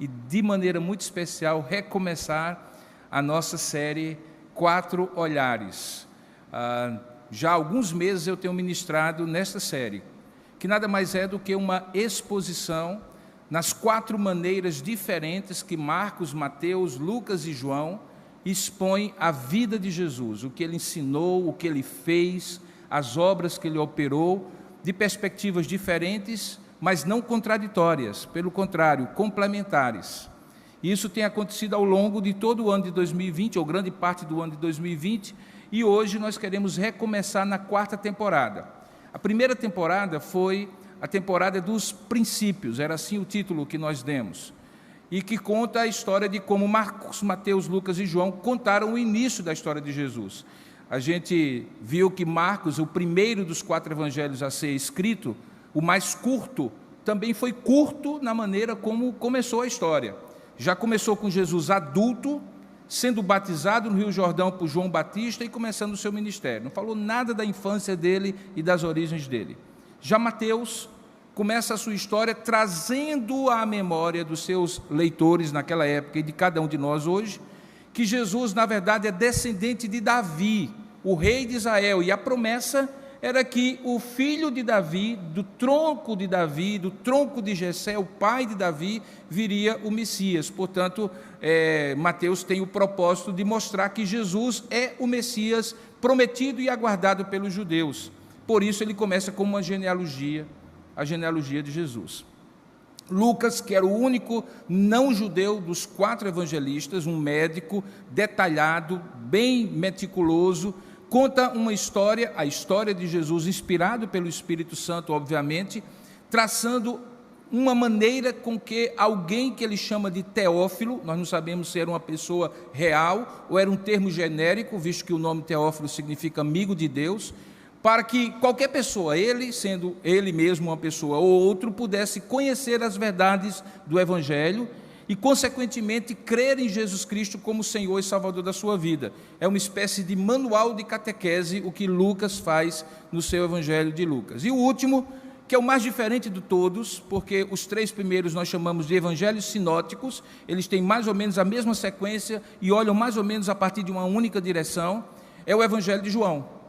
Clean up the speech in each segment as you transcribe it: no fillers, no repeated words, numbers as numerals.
e, de maneira muito especial, recomeçar a nossa série Quatro Olhares. Já há alguns meses eu tenho ministrado nesta série, que nada mais é do que uma exposição nas quatro maneiras diferentes que Marcos, Mateus, Lucas e João expõem a vida de Jesus, o que ele ensinou, o que ele fez, as obras que ele operou, de perspectivas diferentes, mas não contraditórias, pelo contrário, complementares. Isso tem acontecido ao longo de todo o ano de 2020, ou grande parte do ano de 2020, e hoje nós queremos recomeçar na quarta temporada. A primeira temporada foi a temporada dos princípios, era assim o título que nós demos, e que conta a história de como Marcos, Mateus, Lucas e João contaram o início da história de Jesus. A gente viu que Marcos, o primeiro dos quatro evangelhos a ser escrito, o mais curto, também foi curto na maneira como começou a história. Já começou com Jesus adulto, sendo batizado no Rio Jordão por João Batista e começando o seu ministério. Não falou nada da infância dele e das origens dele. Já Mateus começa a sua história trazendo à memória dos seus leitores naquela época e de cada um de nós hoje, que Jesus, na verdade, é descendente de Davi, o rei de Israel, e a promessa era que o filho de Davi, do tronco de Jessé, o pai de Davi, viria o Messias. Portanto, Mateus tem o propósito de mostrar que Jesus é o Messias prometido e aguardado pelos judeus. Por isso ele começa com uma genealogia, a genealogia de Jesus. Lucas, que era o único não-judeu dos quatro evangelistas, um médico detalhado, bem meticuloso, conta uma história, a história de Jesus, inspirado pelo Espírito Santo, obviamente, traçando uma maneira com que alguém que ele chama de Teófilo, nós não sabemos se era uma pessoa real ou era um termo genérico, visto que o nome Teófilo significa amigo de Deus, para que qualquer pessoa, ele sendo ele mesmo uma pessoa ou outro, pudesse conhecer as verdades do Evangelho e, consequentemente, crer em Jesus Cristo como Senhor e Salvador da sua vida. É uma espécie de manual de catequese, o que Lucas faz no seu Evangelho de Lucas. E o último, que é o mais diferente de todos, porque os três primeiros nós chamamos de evangelhos sinóticos, eles têm mais ou menos a mesma sequência e olham mais ou menos a partir de uma única direção, é o Evangelho de João.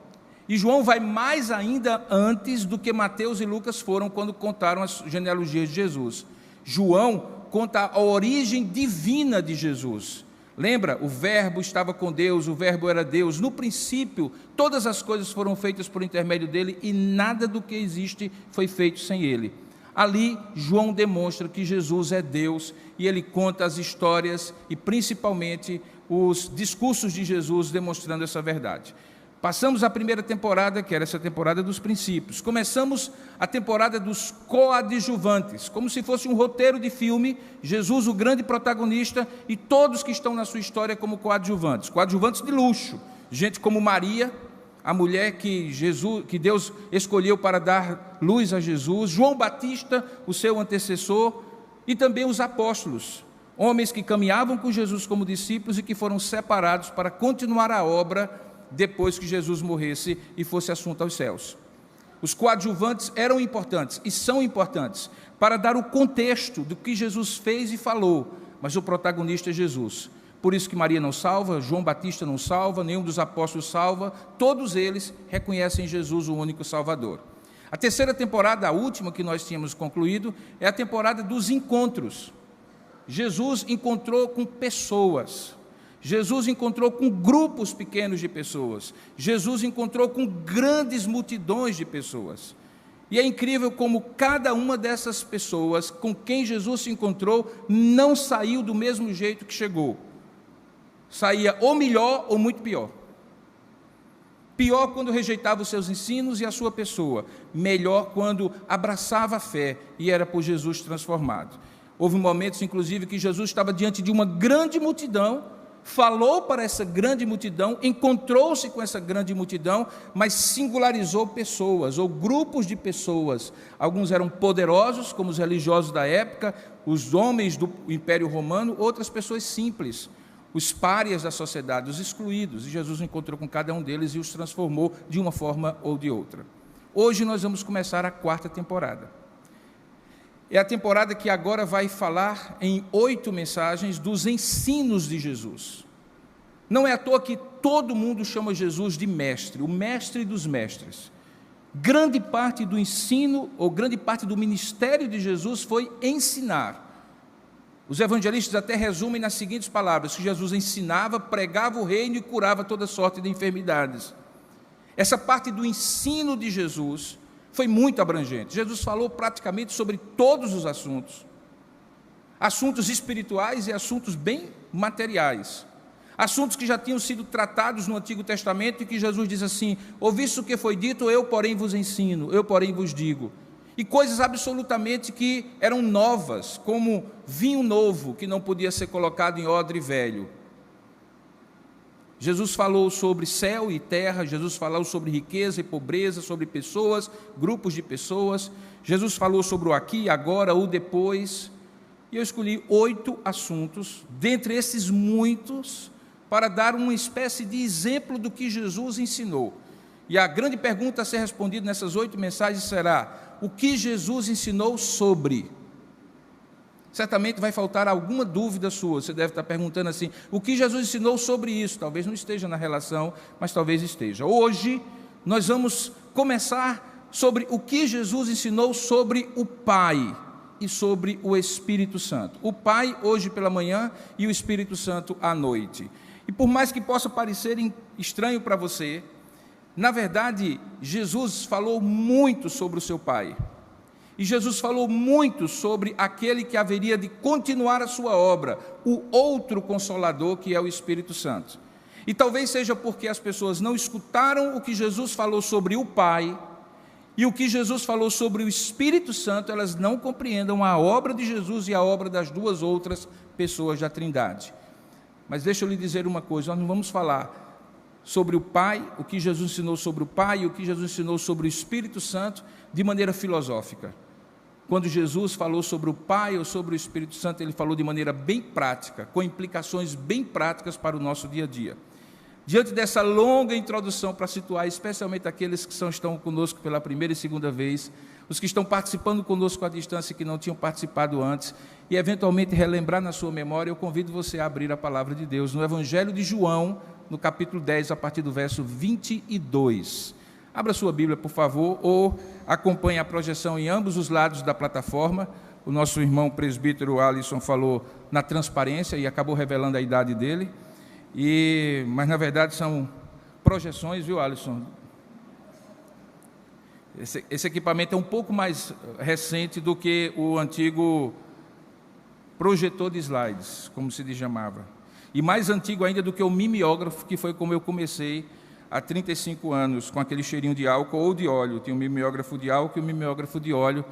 E João vai mais ainda antes do que Mateus e Lucas foram quando contaram as genealogias de Jesus. João conta a origem divina de Jesus. Lembra? O Verbo estava com Deus, o Verbo era Deus. No princípio, todas as coisas foram feitas por intermédio dele e nada do que existe foi feito sem ele. Ali, João demonstra que Jesus é Deus e ele conta as histórias e principalmente os discursos de Jesus demonstrando essa verdade. Passamos a primeira temporada, que era essa temporada dos princípios. Começamos a temporada dos coadjuvantes, como se fosse um roteiro de filme, Jesus o grande protagonista e todos que estão na sua história como coadjuvantes. Coadjuvantes de luxo, gente como Maria, a mulher que Deus escolheu para dar luz a Jesus, João Batista, o seu antecessor, e também os apóstolos, homens que caminhavam com Jesus como discípulos e que foram separados para continuar a obra depois que Jesus morresse e fosse assunto aos céus. Os coadjuvantes eram importantes e são importantes para dar o contexto do que Jesus fez e falou, mas o protagonista é Jesus. Por isso que Maria não salva, João Batista não salva, nenhum dos apóstolos salva, todos eles reconhecem Jesus o único Salvador. A terceira temporada, a última que nós tínhamos concluído, é a temporada dos encontros. Jesus encontrou com pessoas, Jesus encontrou com grupos pequenos de pessoas, Jesus encontrou com grandes multidões de pessoas. E é incrível como cada uma dessas pessoas com quem Jesus se encontrou não saiu do mesmo jeito que chegou. Saía ou melhor ou muito pior. Pior quando rejeitava os seus ensinos e a sua pessoa. Melhor quando abraçava a fé e era por Jesus transformado. Houve momentos, inclusive, que Jesus estava diante de uma grande multidão, falou para essa grande multidão, encontrou-se com essa grande multidão, mas singularizou pessoas, ou grupos de pessoas. Alguns eram poderosos, como os religiosos da época, os homens do Império Romano, outras pessoas simples, os párias da sociedade, os excluídos. E Jesus encontrou com cada um deles e os transformou de uma forma ou de outra. Hoje nós vamos começar a quarta temporada. É a temporada que agora vai falar em 8 mensagens dos ensinos de Jesus. Não é à toa que todo mundo chama Jesus de mestre, o mestre dos mestres. Grande parte do ensino, ou grande parte do ministério de Jesus foi ensinar. Os evangelistas até resumem nas seguintes palavras: que Jesus ensinava, pregava o reino e curava toda sorte de enfermidades. Essa parte do ensino de Jesus foi muito abrangente. Jesus falou praticamente sobre todos os assuntos. Assuntos espirituais e assuntos bem materiais. Assuntos que já tinham sido tratados no Antigo Testamento e que Jesus diz assim: ouviste o que foi dito, eu porém vos ensino, eu porém vos digo. E coisas absolutamente que eram novas, como vinho novo, que não podia ser colocado em odre velho. Jesus falou sobre céu e terra, Jesus falou sobre riqueza e pobreza, sobre pessoas, grupos de pessoas. Jesus falou sobre o aqui, agora, o depois. E eu escolhi 8 assuntos, dentre esses muitos, para dar uma espécie de exemplo do que Jesus ensinou. E a grande pergunta a ser respondida nessas 8 mensagens será: o que Jesus ensinou sobre? Certamente vai faltar alguma dúvida sua. Você deve estar perguntando assim: o que Jesus ensinou sobre isso? Talvez não esteja na relação, mas talvez esteja. Hoje nós vamos começar sobre o que Jesus ensinou sobre o Pai e sobre o Espírito Santo. O Pai hoje pela manhã e o Espírito Santo à noite. E por mais que possa parecer estranho para você, na verdade, Jesus falou muito sobre o seu Pai. E Jesus falou muito sobre aquele que haveria de continuar a sua obra, o outro Consolador, que é o Espírito Santo. E talvez seja porque as pessoas não escutaram o que Jesus falou sobre o Pai e o que Jesus falou sobre o Espírito Santo, elas não compreendam a obra de Jesus e a obra das 2 outras pessoas da Trindade. Mas deixa eu lhe dizer uma coisa: nós não vamos falar sobre o Pai, o que Jesus ensinou sobre o Pai e o que Jesus ensinou sobre o Espírito Santo de maneira filosófica. Quando Jesus falou sobre o Pai ou sobre o Espírito Santo, ele falou de maneira bem prática, com implicações bem práticas para o nosso dia a dia. Diante dessa longa introdução, para situar especialmente aqueles que estão conosco pela primeira e segunda vez, os que estão participando conosco à distância e que não tinham participado antes, e eventualmente relembrar na sua memória, eu convido você a abrir a palavra de Deus no Evangelho de João, no capítulo 10, a partir do verso 22. Abra sua Bíblia, por favor, ou acompanhe a projeção em ambos os lados da plataforma. O nosso irmão presbítero Alisson falou na transparência e acabou revelando a idade dele. Mas, na verdade, são projeções, viu, Alisson? Esse equipamento é um pouco mais recente do que o antigo projetor de slides, como se lhe chamava. E mais antigo ainda do que o mimeógrafo, que foi como eu comecei há 35 anos, com aquele cheirinho de álcool ou de óleo. Tem o mimeógrafo de álcool e o mimeógrafo de óleo.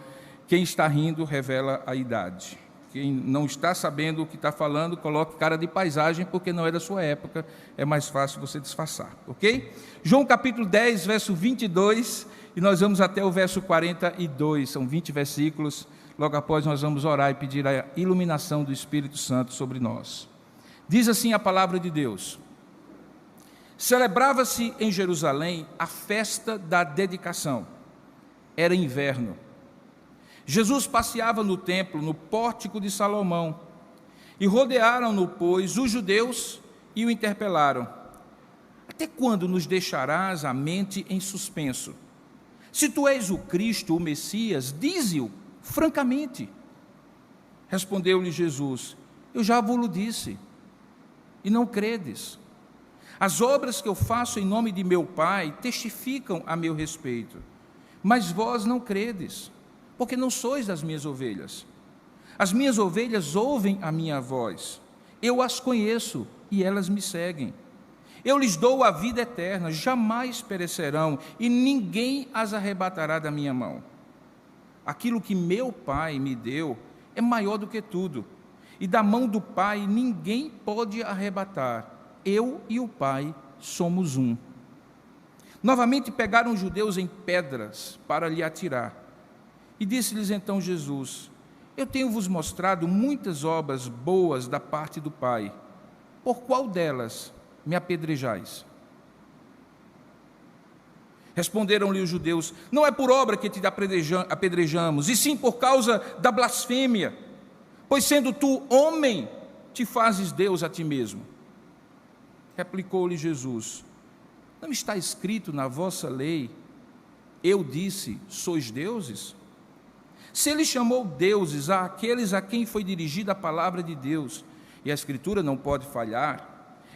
Quem está rindo revela a idade. Quem não está sabendo o que está falando, coloque cara de paisagem, porque não é da sua época, é mais fácil você disfarçar, ok? João capítulo 10, verso 22, e nós vamos até o verso 42, são 20 versículos. Logo após nós vamos orar e pedir a iluminação do Espírito Santo sobre nós. Diz assim a palavra de Deus: celebrava-se em Jerusalém a festa da dedicação. Era inverno. Jesus passeava no templo, no pórtico de Salomão, e rodearam-no, pois, os judeus e o interpelaram: até quando nos deixarás a mente em suspenso? Se tu és o Cristo, o Messias, dize-o francamente. Respondeu-lhe Jesus: eu já vos disse, e não credes. As obras que eu faço em nome de meu Pai testificam a meu respeito, mas vós não credes, porque não sois das minhas ovelhas. As minhas ovelhas ouvem a minha voz, eu as conheço e elas me seguem. Eu lhes dou a vida eterna, jamais perecerão, e ninguém as arrebatará da minha mão. Aquilo que meu Pai me deu é maior do que tudo, e da mão do Pai ninguém pode arrebatar. Eu e o Pai somos um. Novamente pegaram os judeus em pedras para lhe atirar. E disse-lhes então Jesus: eu tenho-vos mostrado muitas obras boas da parte do Pai. Por qual delas me apedrejais? Responderam-lhe os judeus: não é por obra que te apedrejamos, e sim por causa da blasfêmia, pois sendo tu homem, te fazes Deus a ti mesmo. Replicou-lhe Jesus: não está escrito na vossa lei, eu disse, sois deuses? Se ele chamou deuses àqueles a quem foi dirigida a palavra de Deus, e a Escritura não pode falhar,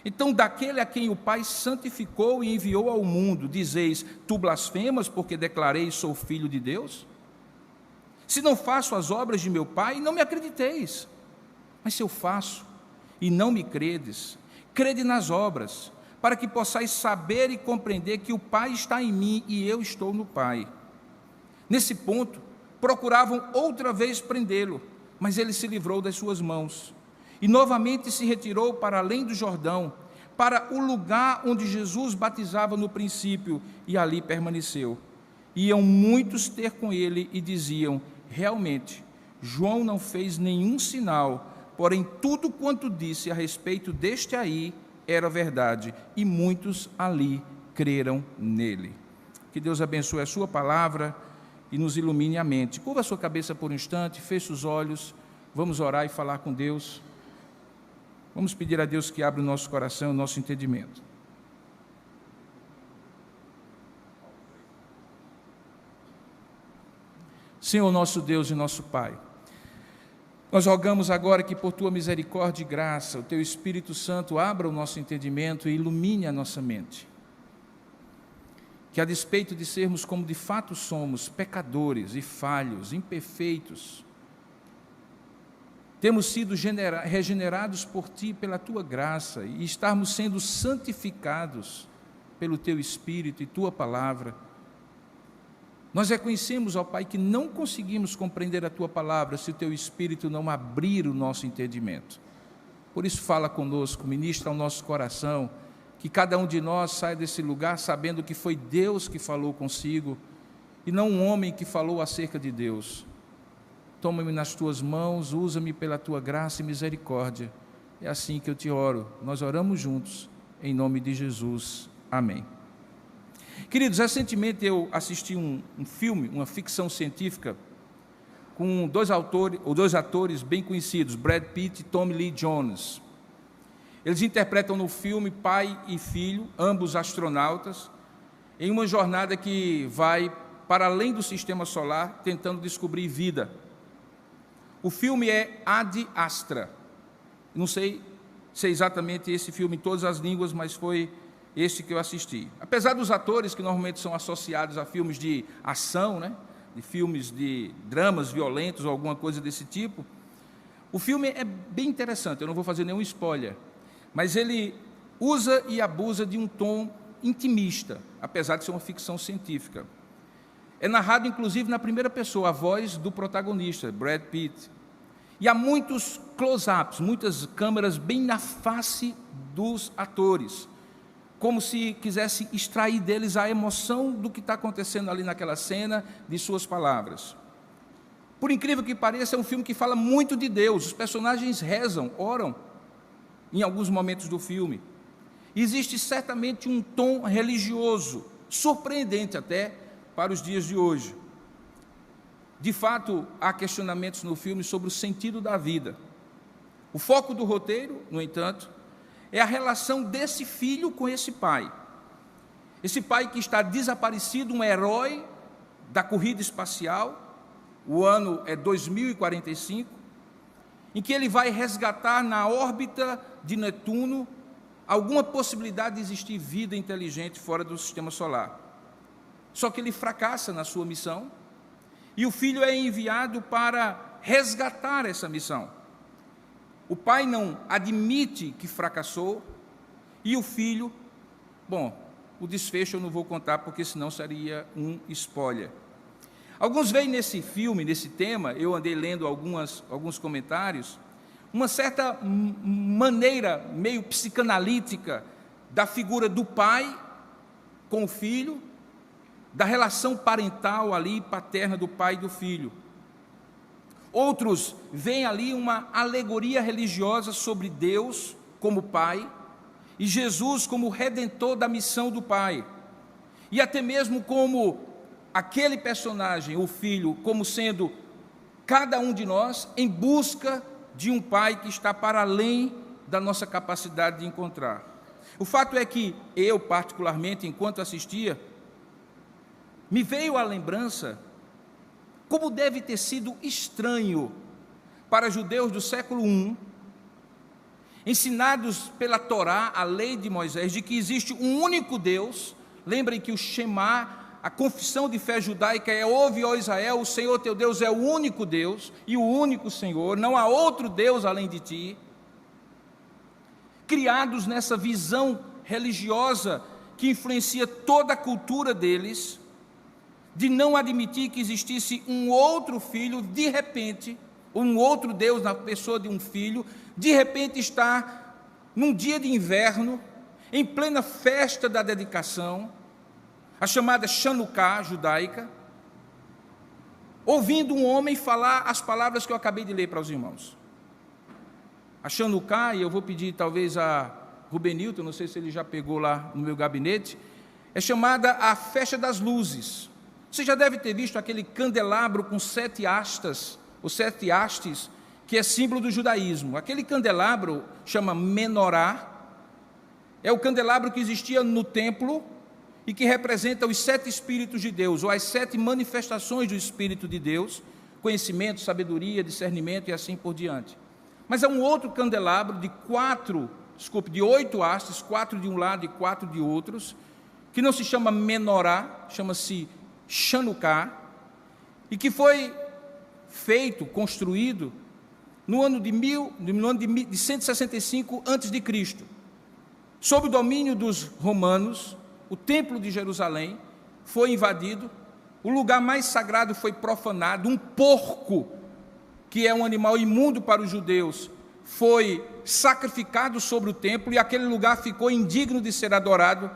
então daquele a quem o Pai santificou e enviou ao mundo, dizeis, tu blasfemas porque declarei sou filho de Deus? Se não faço as obras de meu Pai, não me acrediteis. Mas se eu faço e não me credes, crede nas obras, para que possais saber e compreender que o Pai está em mim e eu estou no Pai. Nesse ponto, procuravam outra vez prendê-lo, mas ele se livrou das suas mãos. E novamente se retirou para além do Jordão, para o lugar onde Jesus batizava no princípio, e ali permaneceu. Iam muitos ter com ele e diziam: realmente, João não fez nenhum sinal, porém tudo quanto disse a respeito deste aí era verdade, e muitos ali creram nele. Que Deus abençoe a sua palavra e nos ilumine a mente. Curva a sua cabeça por um instante, feche os olhos, vamos orar e falar com Deus. Vamos pedir a Deus que abra o nosso coração, o nosso entendimento. Senhor nosso Deus e nosso Pai, nós rogamos agora que por Tua misericórdia e graça, o Teu Espírito Santo abra o nosso entendimento e ilumine a nossa mente. Que a despeito de sermos como de fato somos, pecadores e falhos, imperfeitos, temos sido regenerados por Ti, pela Tua graça, e estarmos sendo santificados pelo Teu Espírito e Tua Palavra. Nós reconhecemos, ó Pai, que não conseguimos compreender a Tua Palavra se o Teu Espírito não abrir o nosso entendimento. Por isso fala conosco, ministra ao nosso coração, que cada um de nós saia desse lugar sabendo que foi Deus que falou consigo, e não um homem que falou acerca de Deus. Toma-me nas Tuas mãos, usa-me pela Tua graça e misericórdia. É assim que eu te oro. Nós oramos juntos, em nome de Jesus. Amém. Queridos, recentemente eu assisti um filme, uma ficção científica, com dois atores bem conhecidos, Brad Pitt e Tommy Lee Jones. Eles interpretam no filme pai e filho, ambos astronautas, em uma jornada que vai para além do sistema solar, tentando descobrir vida. O filme é Ad Astra. Não sei se é exatamente esse filme em todas as línguas, mas foi esse que eu assisti. Apesar dos atores que normalmente são associados a filmes de ação, né, de filmes de dramas violentos ou alguma coisa desse tipo, o filme é bem interessante, eu não vou fazer nenhum spoiler, mas ele usa e abusa de um tom intimista, apesar de ser uma ficção científica. É narrado, inclusive, na primeira pessoa, a voz do protagonista, Brad Pitt. E há muitos close-ups, muitas câmeras bem na face dos atores, como se quisesse extrair deles a emoção do que está acontecendo ali naquela cena, de suas palavras. Por incrível que pareça, é um filme que fala muito de Deus. Os personagens rezam, oram, em alguns momentos do filme. Existe certamente um tom religioso, surpreendente até para os dias de hoje. De fato, há questionamentos no filme sobre o sentido da vida. O foco do roteiro, no entanto, é a relação desse filho com esse pai. Esse pai que está desaparecido, um herói da corrida espacial, o ano é 2045, em que ele vai resgatar na órbita de Netuno alguma possibilidade de existir vida inteligente fora do sistema solar. Só que ele fracassa na sua missão, e o filho é enviado para resgatar essa missão. O pai não admite que fracassou, e o filho, bom, o desfecho eu não vou contar, porque senão seria um spoiler. Alguns veem nesse filme, nesse tema, eu andei lendo alguns comentários, uma certa maneira meio psicanalítica da figura do pai com o filho, da relação parental ali, paterna do pai e do filho. Outros veem ali uma alegoria religiosa sobre Deus como pai e Jesus como redentor da missão do pai. e até mesmo como aquele personagem, o filho, como sendo cada um de nós em busca de um pai que está para além da nossa capacidade de encontrar. O fato é que eu, particularmente, enquanto assistia, me veio à lembrança como deve ter sido estranho para judeus do século I, ensinados pela Torá, a lei de Moisés, de que existe um único Deus. Lembrem que o Shema, a confissão de fé judaica é: ouve, ó Israel, o Senhor teu Deus é o único Deus e o único Senhor, não há outro Deus além de ti. Criados nessa visão religiosa que influencia toda a cultura deles, de não admitir que existisse um outro filho, de repente, um outro Deus na pessoa de um filho, de repente está num dia de inverno, em plena festa da dedicação, a chamada Chanukah judaica, ouvindo um homem falar as palavras que eu acabei de ler para os irmãos. A Chanukah, e eu vou pedir talvez a Rubenilton, não sei se ele já pegou lá no meu gabinete, é chamada a festa das luzes. Você já deve ter visto aquele candelabro com 7 hastas, ou 7 hastes, que é símbolo do judaísmo. Aquele candelabro chama menorá, é o candelabro que existia no templo e que representa os 7 Espíritos de Deus, ou as 7 manifestações do Espírito de Deus: conhecimento, sabedoria, discernimento e assim por diante. Mas há um outro candelabro de 8 hastes, 4 de um lado e 4 de outros, que não se chama menorá, chama-se Chanukah, e que foi construído no ano de 165 a.C., sob o domínio dos romanos. O templo de Jerusalém foi invadido, o lugar mais sagrado foi profanado, um porco, que é um animal imundo para os judeus, foi sacrificado sobre o templo, e aquele lugar ficou indigno de ser adorado.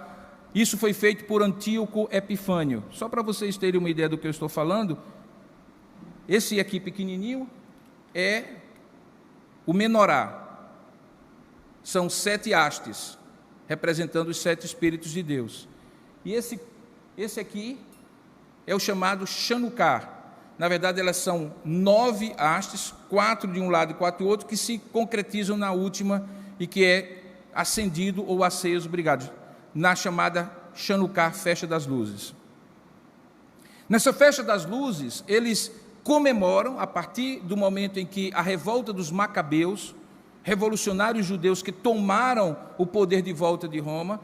Isso foi feito por Antíoco Epifânio. Só para vocês terem uma ideia do que eu estou falando, esse aqui pequenininho é o menorá. São 7 hastes, representando os 7 Espíritos de Deus. E esse aqui é o chamado Chanukah. Na verdade, elas são 9 hastes, 4 de um lado e 4 do outro, que se concretizam na última e que é acendido ou aceso, na chamada Chanukah, Festa das Luzes. Nessa Festa das Luzes, eles comemoram, a partir do momento em que a revolta dos Macabeus, revolucionários judeus que tomaram o poder de volta de Roma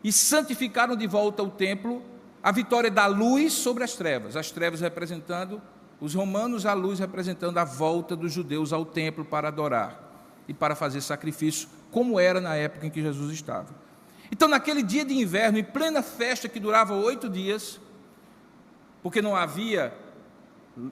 e santificaram de volta o templo, a vitória da luz sobre as trevas representando os romanos, a luz representando a volta dos judeus ao templo para adorar e para fazer sacrifício, como era na época em que Jesus estava. Então, naquele dia de inverno, em plena festa que durava 8 dias, porque não havia,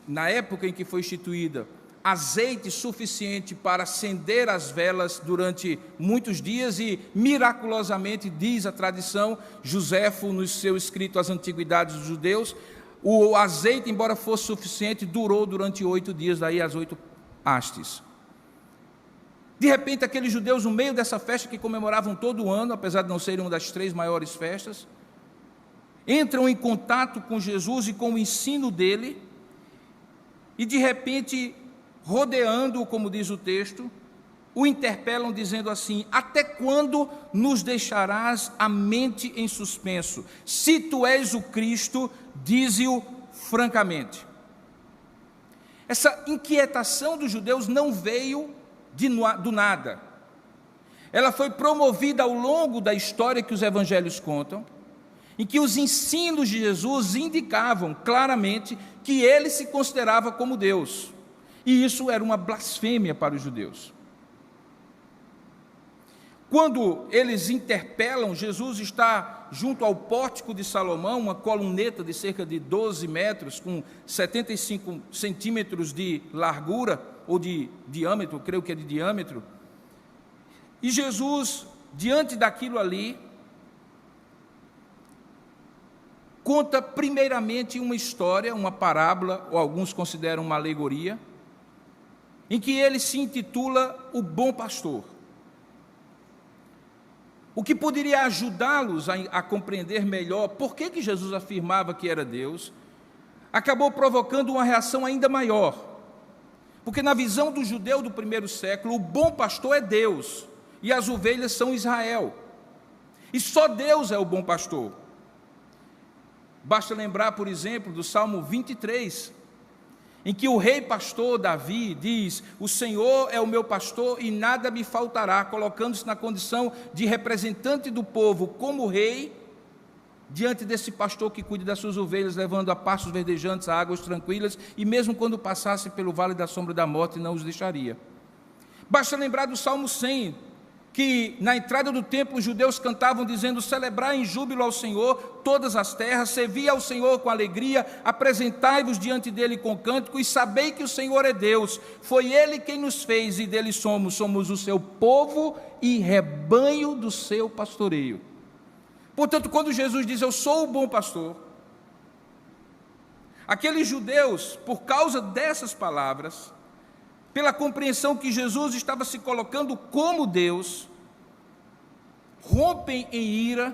na época em que foi instituída, azeite suficiente para acender as velas durante muitos dias, e miraculosamente, diz a tradição, Joséfo, no seu escrito As Antiguidades dos Judeus, o azeite, embora fosse suficiente, durou durante 8 dias, daí as 8 hastes. De repente, aqueles judeus, no meio dessa festa que comemoravam todo o ano, apesar de não serem uma das 3 maiores festas, entram em contato com Jesus e com o ensino dele, e de repente, rodeando-o, como diz o texto, o interpelam dizendo assim: até quando nos deixarás a mente em suspenso? Se tu és o Cristo, dize-o francamente. Essa inquietação dos judeus não veio do nada. Ela foi promovida ao longo da história que os evangelhos contam, em que os ensinos de Jesus indicavam claramente que ele se considerava como Deus. E isso era uma blasfêmia para os judeus. Quando eles interpelam, Jesus está junto ao pórtico de Salomão, uma coluneta de cerca de 12 metros, com 75 centímetros de largura, ou de diâmetro, creio que é de diâmetro. E Jesus, diante daquilo ali, conta primeiramente uma história, uma parábola, ou alguns consideram uma alegoria, em que ele se intitula o Bom Pastor. o que poderia ajudá-los a compreender melhor por que Jesus afirmava que era Deus, acabou provocando uma reação ainda maior. Porque na visão do judeu do primeiro século, o bom pastor é Deus, e as ovelhas são Israel. E só Deus é o bom pastor. Basta lembrar, por exemplo, do Salmo 23, em que o rei pastor Davi diz: o Senhor é o meu pastor e nada me faltará, colocando-se na condição de representante do povo como rei, diante desse pastor que cuida das suas ovelhas, levando a pastos verdejantes, a águas tranquilas, e mesmo quando passasse pelo vale da sombra da morte, não os deixaria. Basta lembrar do Salmo 100, que na entrada do templo os judeus cantavam dizendo: celebrai em júbilo ao Senhor todas as terras, servi ao Senhor com alegria, apresentai-vos diante dele com cântico, e sabei que o Senhor é Deus, foi ele quem nos fez e dele somos o seu povo e rebanho do seu pastoreio. Portanto, quando Jesus diz: eu sou o bom pastor, aqueles judeus, por causa dessas palavras, pela compreensão que Jesus estava se colocando como Deus, rompem em ira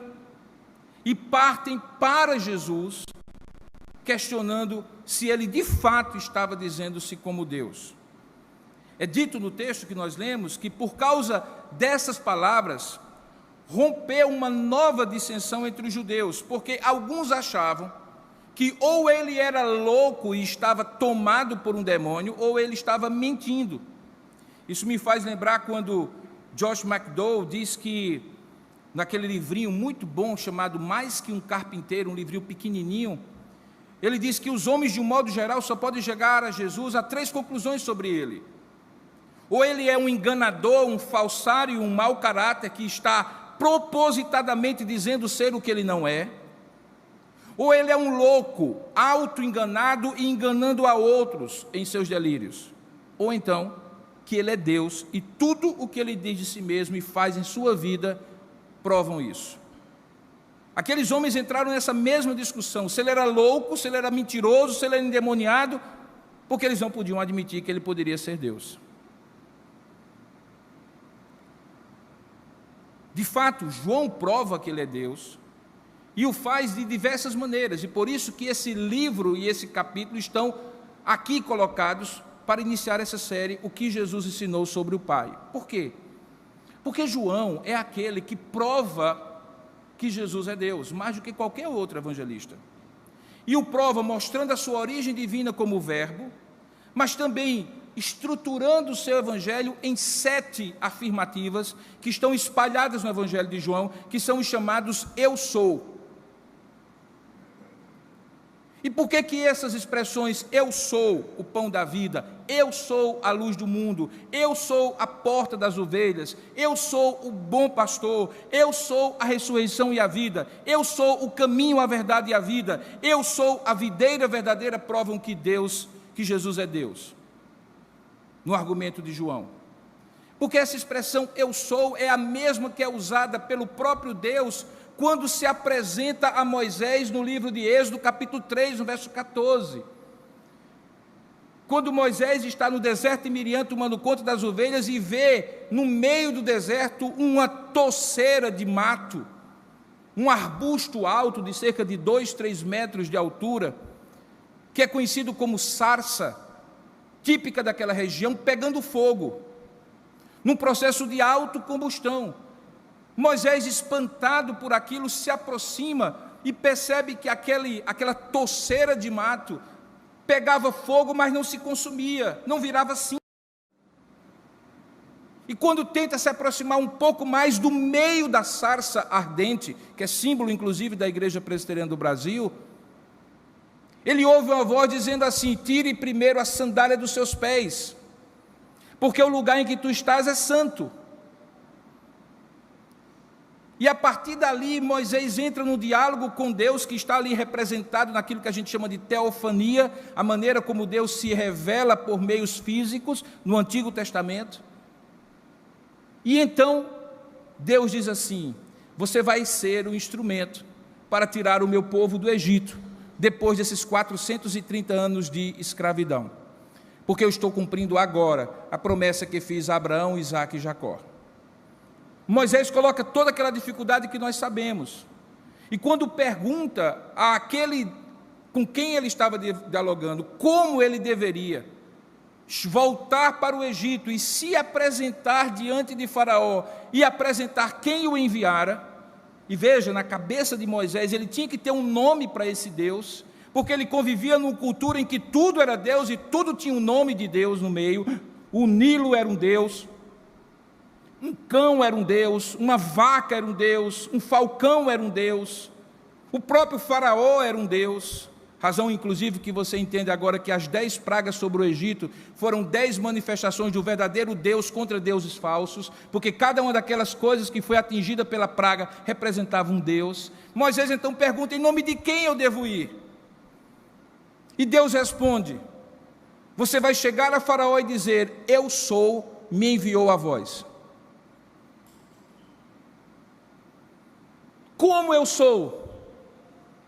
e partem para Jesus, questionando se ele de fato estava dizendo-se como Deus. É dito no texto que nós lemos que por causa dessas palavras, rompeu uma nova dissensão entre os judeus, porque alguns achavam que ou ele era louco e estava tomado por um demônio, ou ele estava mentindo. Isso me faz lembrar quando Josh McDowell diz que, naquele livrinho muito bom chamado Mais que um Carpinteiro, um livrinho pequenininho, ele diz que os homens, de um modo geral, só podem chegar a Jesus a 3 conclusões sobre ele. Ou ele é um enganador, um falsário, um mau caráter que está propositadamente dizendo ser o que ele não é, ou ele é um louco, auto-enganado e enganando a outros em seus delírios, ou então que ele é Deus e tudo o que ele diz de si mesmo e faz em sua vida provam isso. Aqueles homens entraram nessa mesma discussão, se ele era louco, se ele era mentiroso, se ele era endemoniado, porque eles não podiam admitir que ele poderia ser Deus. De fato, João prova que ele é Deus, e o faz de diversas maneiras, e por isso que esse livro e esse capítulo estão aqui colocados para iniciar essa série, o que Jesus ensinou sobre o Pai. Por quê? Porque João é aquele que prova que Jesus é Deus, mais do que qualquer outro evangelista. E o prova mostrando a sua origem divina como verbo, mas também estruturando o seu evangelho em 7 afirmativas que estão espalhadas no evangelho de João, que são os chamados eu sou. E por que essas expressões, eu sou o pão da vida, eu sou a luz do mundo, eu sou a porta das ovelhas, eu sou o bom pastor, eu sou a ressurreição e a vida, eu sou o caminho, a verdade e a vida, eu sou a videira verdadeira, provam que Jesus é Deus? No argumento de João, porque essa expressão eu sou é a mesma que é usada pelo próprio Deus quando se apresenta a Moisés no livro de Êxodo, capítulo 3, no verso 14. Quando Moisés está no deserto de Miriam tomando conta das ovelhas e vê no meio do deserto uma toceira de mato, um arbusto alto de cerca de 2, 3 metros de altura, que é conhecido como sarça, típica daquela região, pegando fogo, num processo de autocombustão. Moisés, espantado por aquilo, se aproxima e percebe que aquela toceira de mato pegava fogo, mas não se consumia, não virava cinza. E quando tenta se aproximar um pouco mais do meio da sarça ardente, que é símbolo inclusive da Igreja Presbiteriana do Brasil, ele ouve uma voz dizendo assim: tire primeiro a sandália dos seus pés, porque o lugar em que tu estás é santo. E a partir dali, Moisés entra no diálogo com Deus, que está ali representado naquilo que a gente chama de teofania, a maneira como Deus se revela por meios físicos no Antigo Testamento. E então, Deus diz assim: você vai ser o instrumento para tirar o meu povo do Egito, depois desses 430 anos de escravidão, porque eu estou cumprindo agora a promessa que fiz a Abraão, Isaque e Jacó. Moisés coloca toda aquela dificuldade que nós sabemos. E quando pergunta àquele com quem ele estava dialogando como ele deveria voltar para o Egito e se apresentar diante de Faraó e apresentar quem o enviara, e veja, na cabeça de Moisés, ele tinha que ter um nome para esse Deus, porque ele convivia numa cultura em que tudo era Deus e tudo tinha um nome de Deus no meio. O Nilo era um Deus, um cão era um Deus, uma vaca era um Deus, um falcão era um Deus, o próprio Faraó era um Deus. Razão, inclusive, que você entende agora que as 10 pragas sobre o Egito foram 10 manifestações de um verdadeiro Deus contra deuses falsos, porque cada uma daquelas coisas que foi atingida pela praga representava um Deus. Moisés então pergunta: em nome de quem eu devo ir? E Deus responde: você vai chegar a Faraó e dizer: eu sou, me enviou a vós. Como eu sou?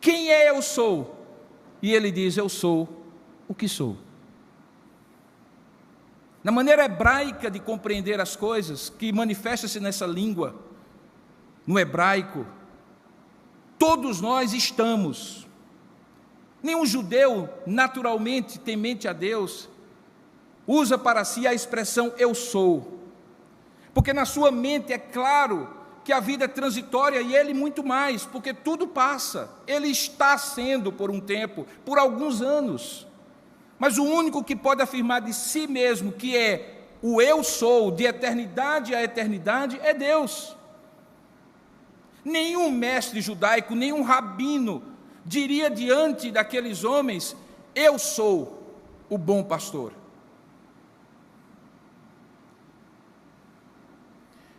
Quem é eu sou? E ele diz: eu sou o que sou. Na maneira hebraica de compreender as coisas, que manifesta-se nessa língua, no hebraico, todos nós estamos. Nenhum judeu, naturalmente temente a Deus, usa para si a expressão eu sou, porque na sua mente é claro que a vida é transitória e ele muito mais, porque tudo passa. Ele está sendo por um tempo, por alguns anos, mas o único que pode afirmar de si mesmo que é o eu sou, de eternidade a eternidade, é Deus. Nenhum mestre judaico, nenhum rabino diria diante daqueles homens: eu sou o bom pastor.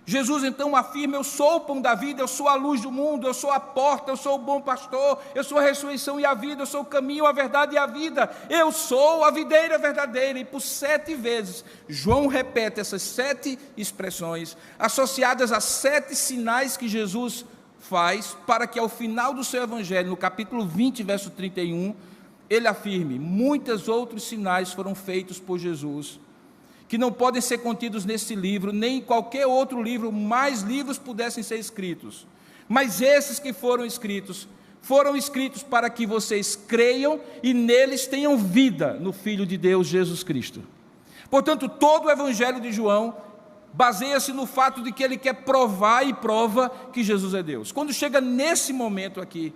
Jesus então afirma: eu sou o pão da vida, eu sou a luz do mundo, eu sou a porta, eu sou o bom pastor, eu sou a ressurreição e a vida, eu sou o caminho, a verdade e a vida, eu sou a videira verdadeira. E por 7 vezes, João repete essas 7 expressões, associadas a 7 sinais que Jesus faz, para que ao final do seu evangelho, no capítulo 20, verso 31, ele afirme: muitos outros sinais foram feitos por Jesus, que não podem ser contidos nesse livro, nem em qualquer outro livro, mais livros pudessem ser escritos. Mas esses que foram escritos para que vocês creiam e neles tenham vida no Filho de Deus, Jesus Cristo. Portanto, todo o Evangelho de João baseia-se no fato de que ele quer provar e prova que Jesus é Deus. Quando chega nesse momento aqui,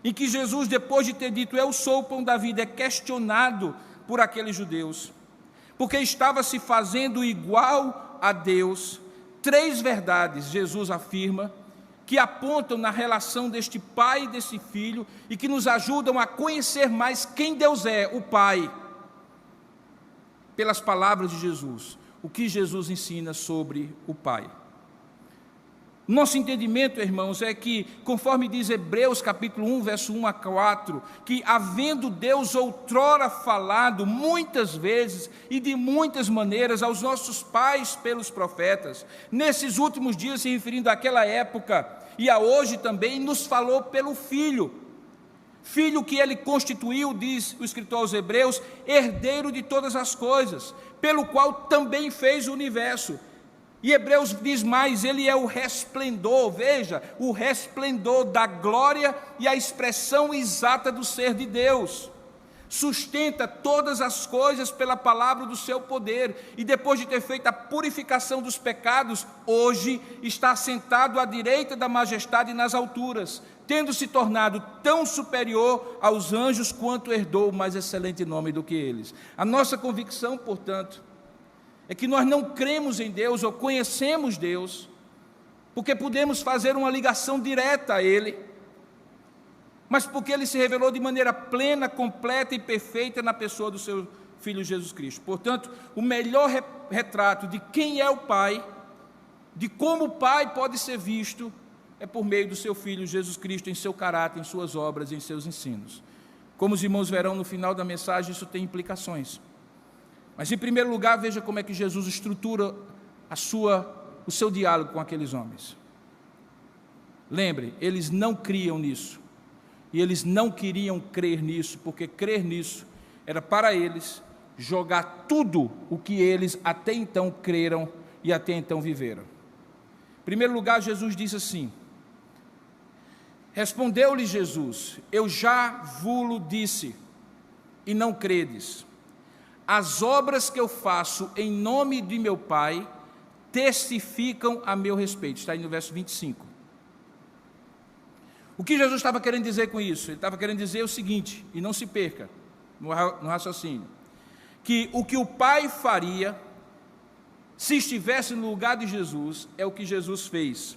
em que Jesus, depois de ter dito eu sou o pão da vida, é questionado por aqueles judeus, porque estava se fazendo igual a Deus, 3 verdades Jesus afirma, que apontam na relação deste pai e desse filho, e que nos ajudam a conhecer mais quem Deus é, o Pai, pelas palavras de Jesus, o que Jesus ensina sobre o Pai. Nosso entendimento, irmãos, é que, conforme diz Hebreus capítulo 1, verso 1 a 4, que havendo Deus outrora falado muitas vezes e de muitas maneiras aos nossos pais pelos profetas, nesses últimos dias, se referindo àquela época e a hoje também, nos falou pelo Filho. Filho que ele constituiu, diz o escritor aos Hebreus, herdeiro de todas as coisas, pelo qual também fez o universo. E Hebreus diz mais: ele é o resplendor, veja, o resplendor da glória e a expressão exata do ser de Deus. Sustenta todas as coisas pela palavra do seu poder, e depois de ter feito a purificação dos pecados, hoje está assentado à direita da majestade nas alturas, tendo se tornado tão superior aos anjos quanto herdou o mais excelente nome do que eles. A nossa convicção, portanto, é que nós não cremos em Deus ou conhecemos Deus porque podemos fazer uma ligação direta a Ele, mas porque Ele se revelou de maneira plena, completa e perfeita na pessoa do seu Filho Jesus Cristo. Portanto, o melhor retrato de quem é o Pai, de como o Pai pode ser visto, é por meio do seu Filho Jesus Cristo, em seu caráter, em suas obras, em seus ensinos. Como os irmãos verão no final da mensagem, isso tem implicações. Mas, em primeiro lugar, veja como é que Jesus estrutura o seu diálogo com aqueles homens. Lembre, eles não criam nisso, e eles não queriam crer nisso, porque crer nisso era para eles jogar tudo o que eles até então creram e até então viveram. Em primeiro lugar, Jesus disse assim: respondeu-lhe Jesus: eu já vos disse, e não credes. As obras que eu faço em nome de meu Pai testificam a meu respeito. Está aí no verso 25. O que Jesus estava querendo dizer com isso? Ele estava querendo dizer o seguinte, e não se perca no raciocínio, que o que o Pai faria, se estivesse no lugar de Jesus, é o que Jesus fez,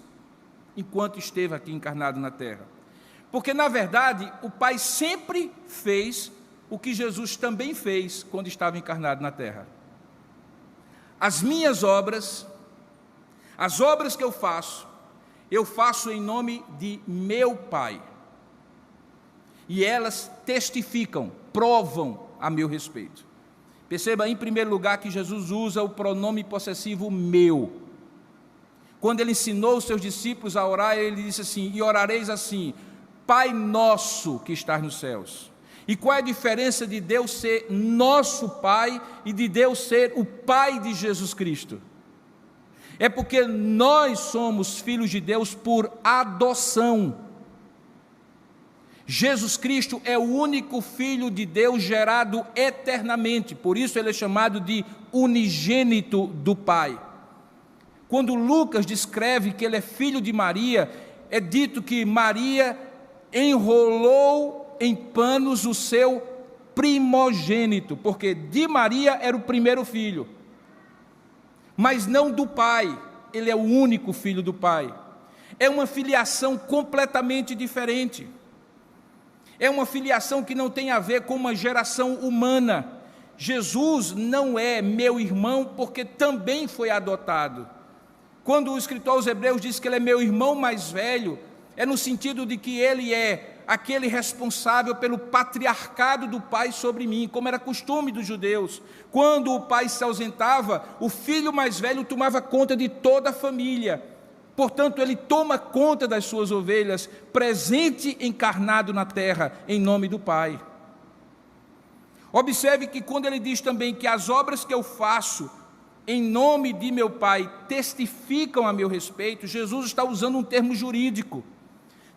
enquanto esteve aqui encarnado na terra. Porque, na verdade, o Pai sempre fez o que Jesus também fez quando estava encarnado na terra. As minhas obras, as obras que eu faço em nome de meu Pai. E elas testificam, provam a meu respeito. Perceba, em primeiro lugar, que Jesus usa o pronome possessivo meu. Quando ele ensinou os seus discípulos a orar, ele disse assim: e orareis assim, Pai nosso que estás nos céus. E qual é a diferença de Deus ser nosso Pai e de Deus ser o Pai de Jesus Cristo? É porque nós somos filhos de Deus por adoção. Jesus Cristo é o único Filho de Deus gerado eternamente, por isso ele é chamado de unigênito do Pai. Quando Lucas descreve que ele é filho de Maria, é dito que Maria enrolou em panos o seu primogênito, porque de Maria era o primeiro filho, mas não do Pai, ele é o único filho do Pai. É uma filiação completamente diferente. É uma filiação que não tem a ver com uma geração humana. Jesus não é meu irmão porque também foi adotado. Quando o escritor aos Hebreus diz que ele é meu irmão mais velho, é no sentido de que ele é aquele responsável pelo patriarcado do pai sobre mim, como era costume dos judeus. Quando o pai se ausentava, o filho mais velho tomava conta de toda a família. Portanto, ele toma conta das suas ovelhas, presente encarnado na terra, em nome do Pai. Observe que quando ele diz também que as obras que eu faço em nome de meu Pai testificam a meu respeito, Jesus está usando um termo jurídico.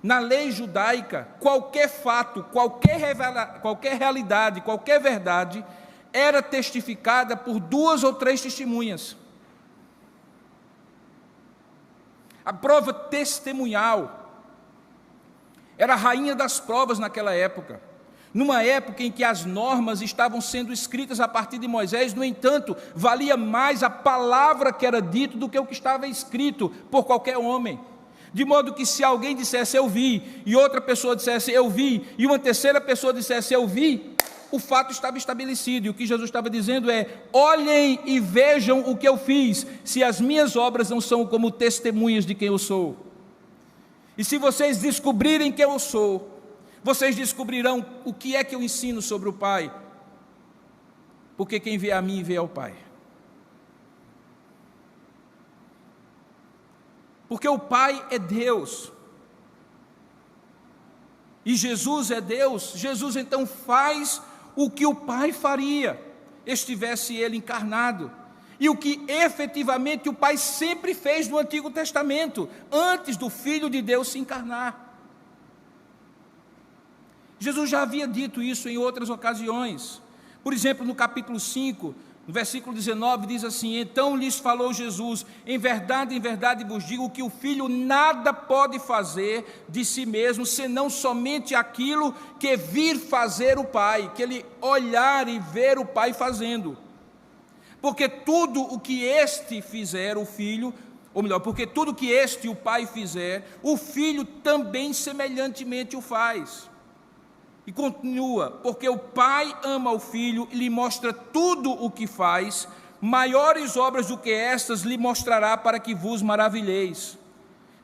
Na lei judaica, qualquer fato, qualquer realidade, qualquer verdade, era testificada por 2 ou 3 testemunhas. A prova testemunhal era a rainha das provas naquela época. Numa época em que as normas estavam sendo escritas a partir de Moisés, no entanto, valia mais a palavra que era dito do que o que estava escrito por qualquer homem. De modo que se alguém dissesse eu vi, e outra pessoa dissesse eu vi, e uma terceira pessoa dissesse eu vi, o fato estava estabelecido. E o que Jesus estava dizendo é: olhem e vejam o que eu fiz, se as minhas obras não são como testemunhas de quem eu sou. E se vocês descobrirem quem eu sou, vocês descobrirão o que é que eu ensino sobre o Pai, porque quem vê a mim vê ao Pai. Porque o Pai é Deus, e Jesus é Deus. Jesus então faz o que o Pai faria, estivesse ele encarnado, e o que efetivamente o Pai sempre fez no Antigo Testamento, antes do Filho de Deus se encarnar. Jesus já havia dito isso em outras ocasiões. Por exemplo, no capítulo 5, no versículo 19, diz assim: então lhes falou Jesus, em verdade vos digo que o Filho nada pode fazer de si mesmo, senão somente aquilo que vir fazer o Pai, que ele olhar e ver o Pai fazendo. Porque tudo o que este fizer, o Filho, ou melhor, porque tudo o que este, o Pai, fizer, o Filho também semelhantemente o faz. E continua: porque o Pai ama o Filho e lhe mostra tudo o que faz, maiores obras do que estas lhe mostrará, para que vos maravilheis.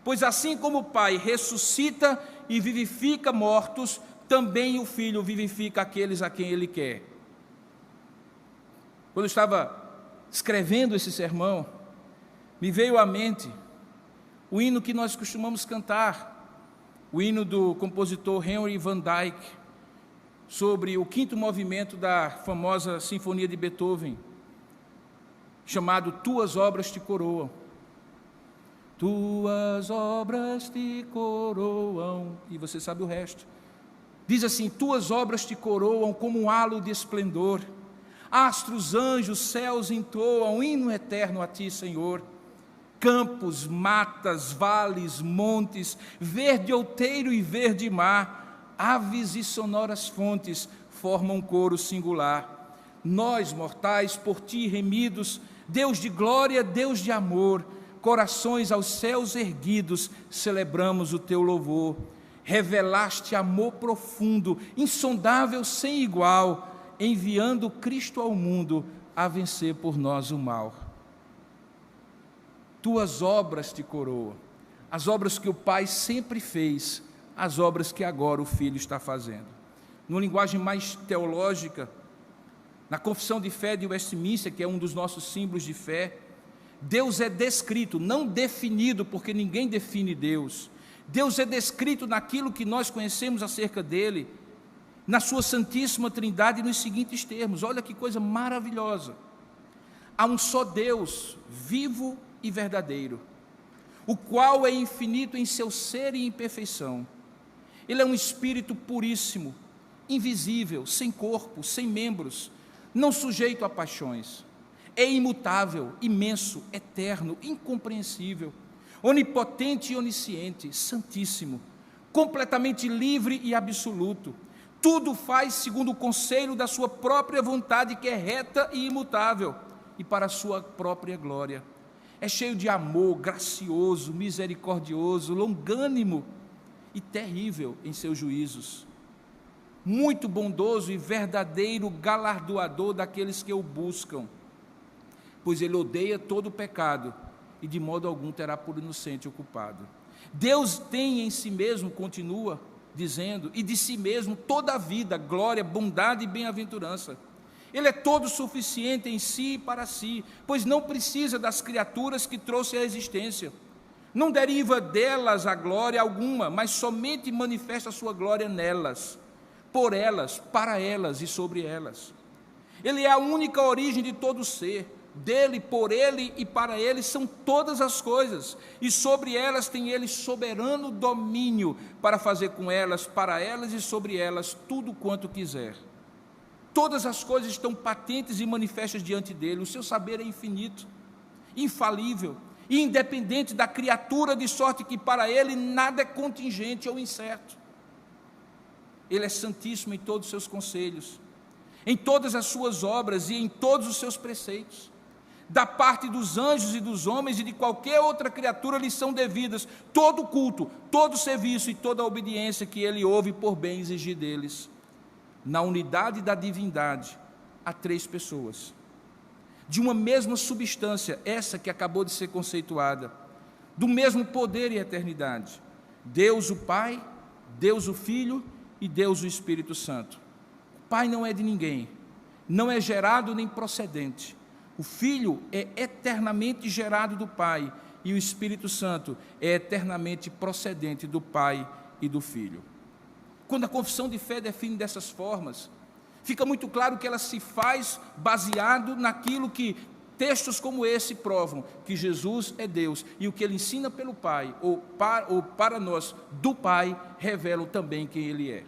Pois assim como o Pai ressuscita e vivifica mortos, também o Filho vivifica aqueles a quem Ele quer. Quando eu estava escrevendo esse sermão, me veio à mente o hino que nós costumamos cantar, o hino do compositor Henry Van Dyke, sobre o 5º movimento da famosa Sinfonia de Beethoven, chamado Tuas Obras Te Coroam. tuas obras te coroam. E você sabe o resto. Diz assim: tuas obras te coroam como um halo de esplendor. Astros, anjos, céus entoam hino eterno a ti, Senhor. Campos, matas, vales, montes, verde outeiro e verde mar, aves e sonoras fontes formam um coro singular. Nós, mortais, por ti remidos, Deus de glória, Deus de amor, corações aos céus erguidos, celebramos o teu louvor. Revelaste amor profundo, insondável, sem igual, enviando Cristo ao mundo a vencer por nós o mal. Tuas obras te coroam, as obras que o Pai sempre fez, as obras que agora o Filho está fazendo. Numa linguagem mais teológica, na Confissão de Fé de Westminster, que é um dos nossos símbolos de fé, Deus é descrito, não definido, porque ninguém define Deus. Deus é descrito naquilo que nós conhecemos acerca dele, na sua Santíssima Trindade, nos seguintes termos. Olha que coisa maravilhosa. Há um só Deus, vivo e verdadeiro, o qual é infinito em seu ser e em perfeição. Ele é um Espírito puríssimo, invisível, sem corpo, sem membros, não sujeito a paixões. É imutável, imenso, eterno, incompreensível, onipotente e onisciente, santíssimo, completamente livre e absoluto. Tudo faz segundo o conselho da sua própria vontade, que é reta e imutável, e para a sua própria glória. É cheio de amor, gracioso, misericordioso, longânimo e terrível em seus juízos. Muito bondoso e verdadeiro galardoador daqueles que o buscam, pois ele odeia todo o pecado e de modo algum terá por inocente o culpado. Deus tem em si mesmo, continua dizendo, e de si mesmo toda a vida, glória, bondade e bem-aventurança. Ele é todo suficiente em si e para si, pois não precisa das criaturas que trouxe à existência. Não deriva delas a glória alguma, mas somente manifesta a sua glória nelas, por elas, para elas e sobre elas. Ele é a única origem de todo ser. Dele, por ele e para ele são todas as coisas, e sobre elas tem ele soberano domínio para fazer com elas, para elas e sobre elas tudo quanto quiser. Todas as coisas estão patentes e manifestas diante dele. O seu saber é infinito, infalível e independente da criatura, de sorte que para ele nada é contingente ou incerto. Ele é santíssimo em todos os seus conselhos, em todas as suas obras e em todos os seus preceitos. Da parte dos anjos e dos homens e de qualquer outra criatura lhes são devidas todo o culto, todo o serviço e toda a obediência que ele ouve por bem exigir deles. Na unidade da divindade, há três pessoas, de uma mesma substância, essa que acabou de ser conceituada, do mesmo poder e eternidade: Deus o Pai, Deus o Filho e Deus o Espírito Santo. O Pai não é de ninguém, não é gerado nem procedente. O Filho é eternamente gerado do Pai, e o Espírito Santo é eternamente procedente do Pai e do Filho. Quando a confissão de fé define dessas formas, fica muito claro que ela se faz baseado naquilo que textos como esse provam, que Jesus é Deus, e o que ele ensina pelo Pai, ou para nós, do Pai, revelam também quem ele é.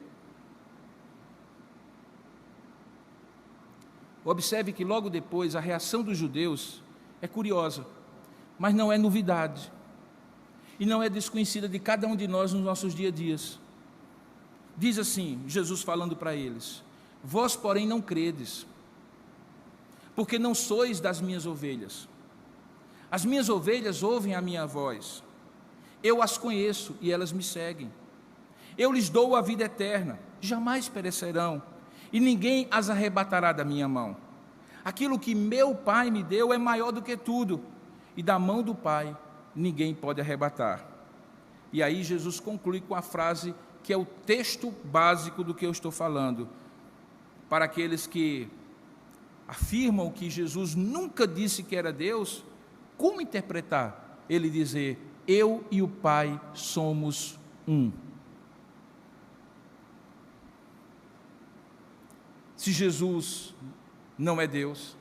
Observe que logo depois a reação dos judeus é curiosa, mas não é novidade, e não é desconhecida de cada um de nós nos nossos dia a dias. Diz assim, Jesus falando para eles: vós, porém, não credes, porque não sois das minhas ovelhas. As minhas ovelhas ouvem a minha voz, eu as conheço e elas me seguem. Eu lhes dou a vida eterna, jamais perecerão, e ninguém as arrebatará da minha mão. Aquilo que meu Pai me deu é maior do que tudo, e da mão do Pai ninguém pode arrebatar. E aí Jesus conclui com a frase que é o texto básico do que eu estou falando, para aqueles que afirmam que Jesus nunca disse que era Deus. Como interpretar ele dizer: eu e o Pai somos um? Se Jesus não é Deus,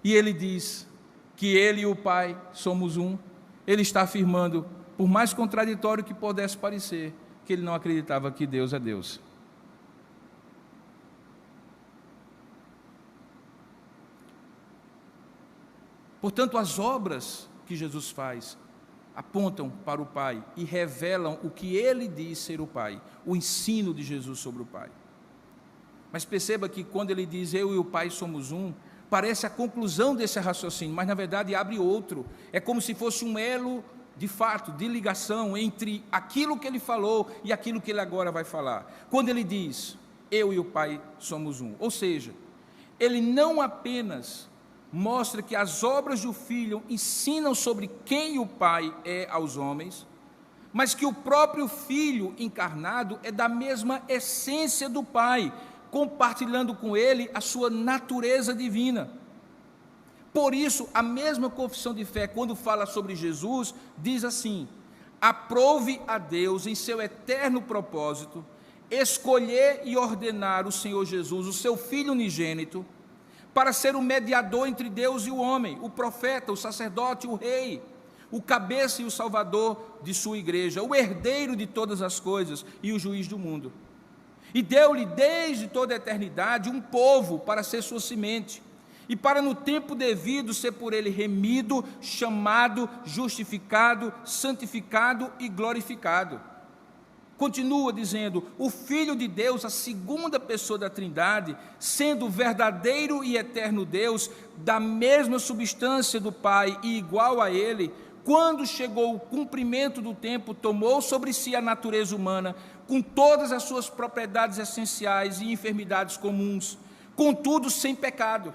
e ele diz que ele e o Pai somos um, ele está afirmando, por mais contraditório que pudesse parecer, que ele não acreditava que Deus é Deus. Portanto, as obras que Jesus faz apontam para o Pai e revelam o que ele diz ser o Pai, o ensino de Jesus sobre o Pai. Mas perceba que quando ele diz eu e o Pai somos um, parece a conclusão desse raciocínio, mas na verdade abre outro. É como se fosse um elo de fato, de ligação entre aquilo que ele falou e aquilo que ele agora vai falar. Quando ele diz eu e o Pai somos um, ou seja, ele não apenas mostra que as obras do Filho ensinam sobre quem o Pai é aos homens, mas que o próprio Filho encarnado é da mesma essência do Pai, compartilhando com ele a sua natureza divina. Por isso, a mesma confissão de fé, quando fala sobre Jesus, diz assim: aprove a Deus, em seu eterno propósito, escolher e ordenar o Senhor Jesus, o seu Filho unigênito, para ser o mediador entre Deus e o homem, o profeta, o sacerdote, o rei, o cabeça e o salvador de sua igreja, o herdeiro de todas as coisas e o juiz do mundo. E deu-lhe desde toda a eternidade um povo para ser sua semente, e para no tempo devido ser por ele remido, chamado, justificado, santificado e glorificado. Continua dizendo, o Filho de Deus, a segunda pessoa da Trindade, sendo o verdadeiro e eterno Deus, da mesma substância do Pai e igual a Ele, quando chegou o cumprimento do tempo, tomou sobre si a natureza humana, com todas as suas propriedades essenciais e enfermidades comuns, contudo sem pecado,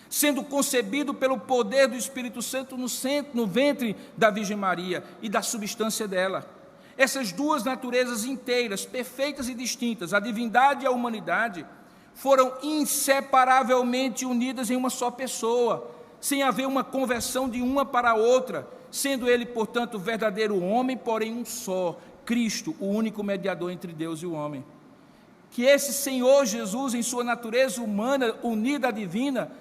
sendo concebido pelo poder do Espírito Santo no ventre da Virgem Maria e da substância dela. Essas duas naturezas inteiras, perfeitas e distintas, a divindade e a humanidade, foram inseparavelmente unidas em uma só pessoa, sem haver uma conversão de uma para a outra, sendo ele, portanto, o verdadeiro homem, porém um só, Cristo, o único mediador entre Deus e o homem. Que esse Senhor Jesus, em sua natureza humana, unida à divina,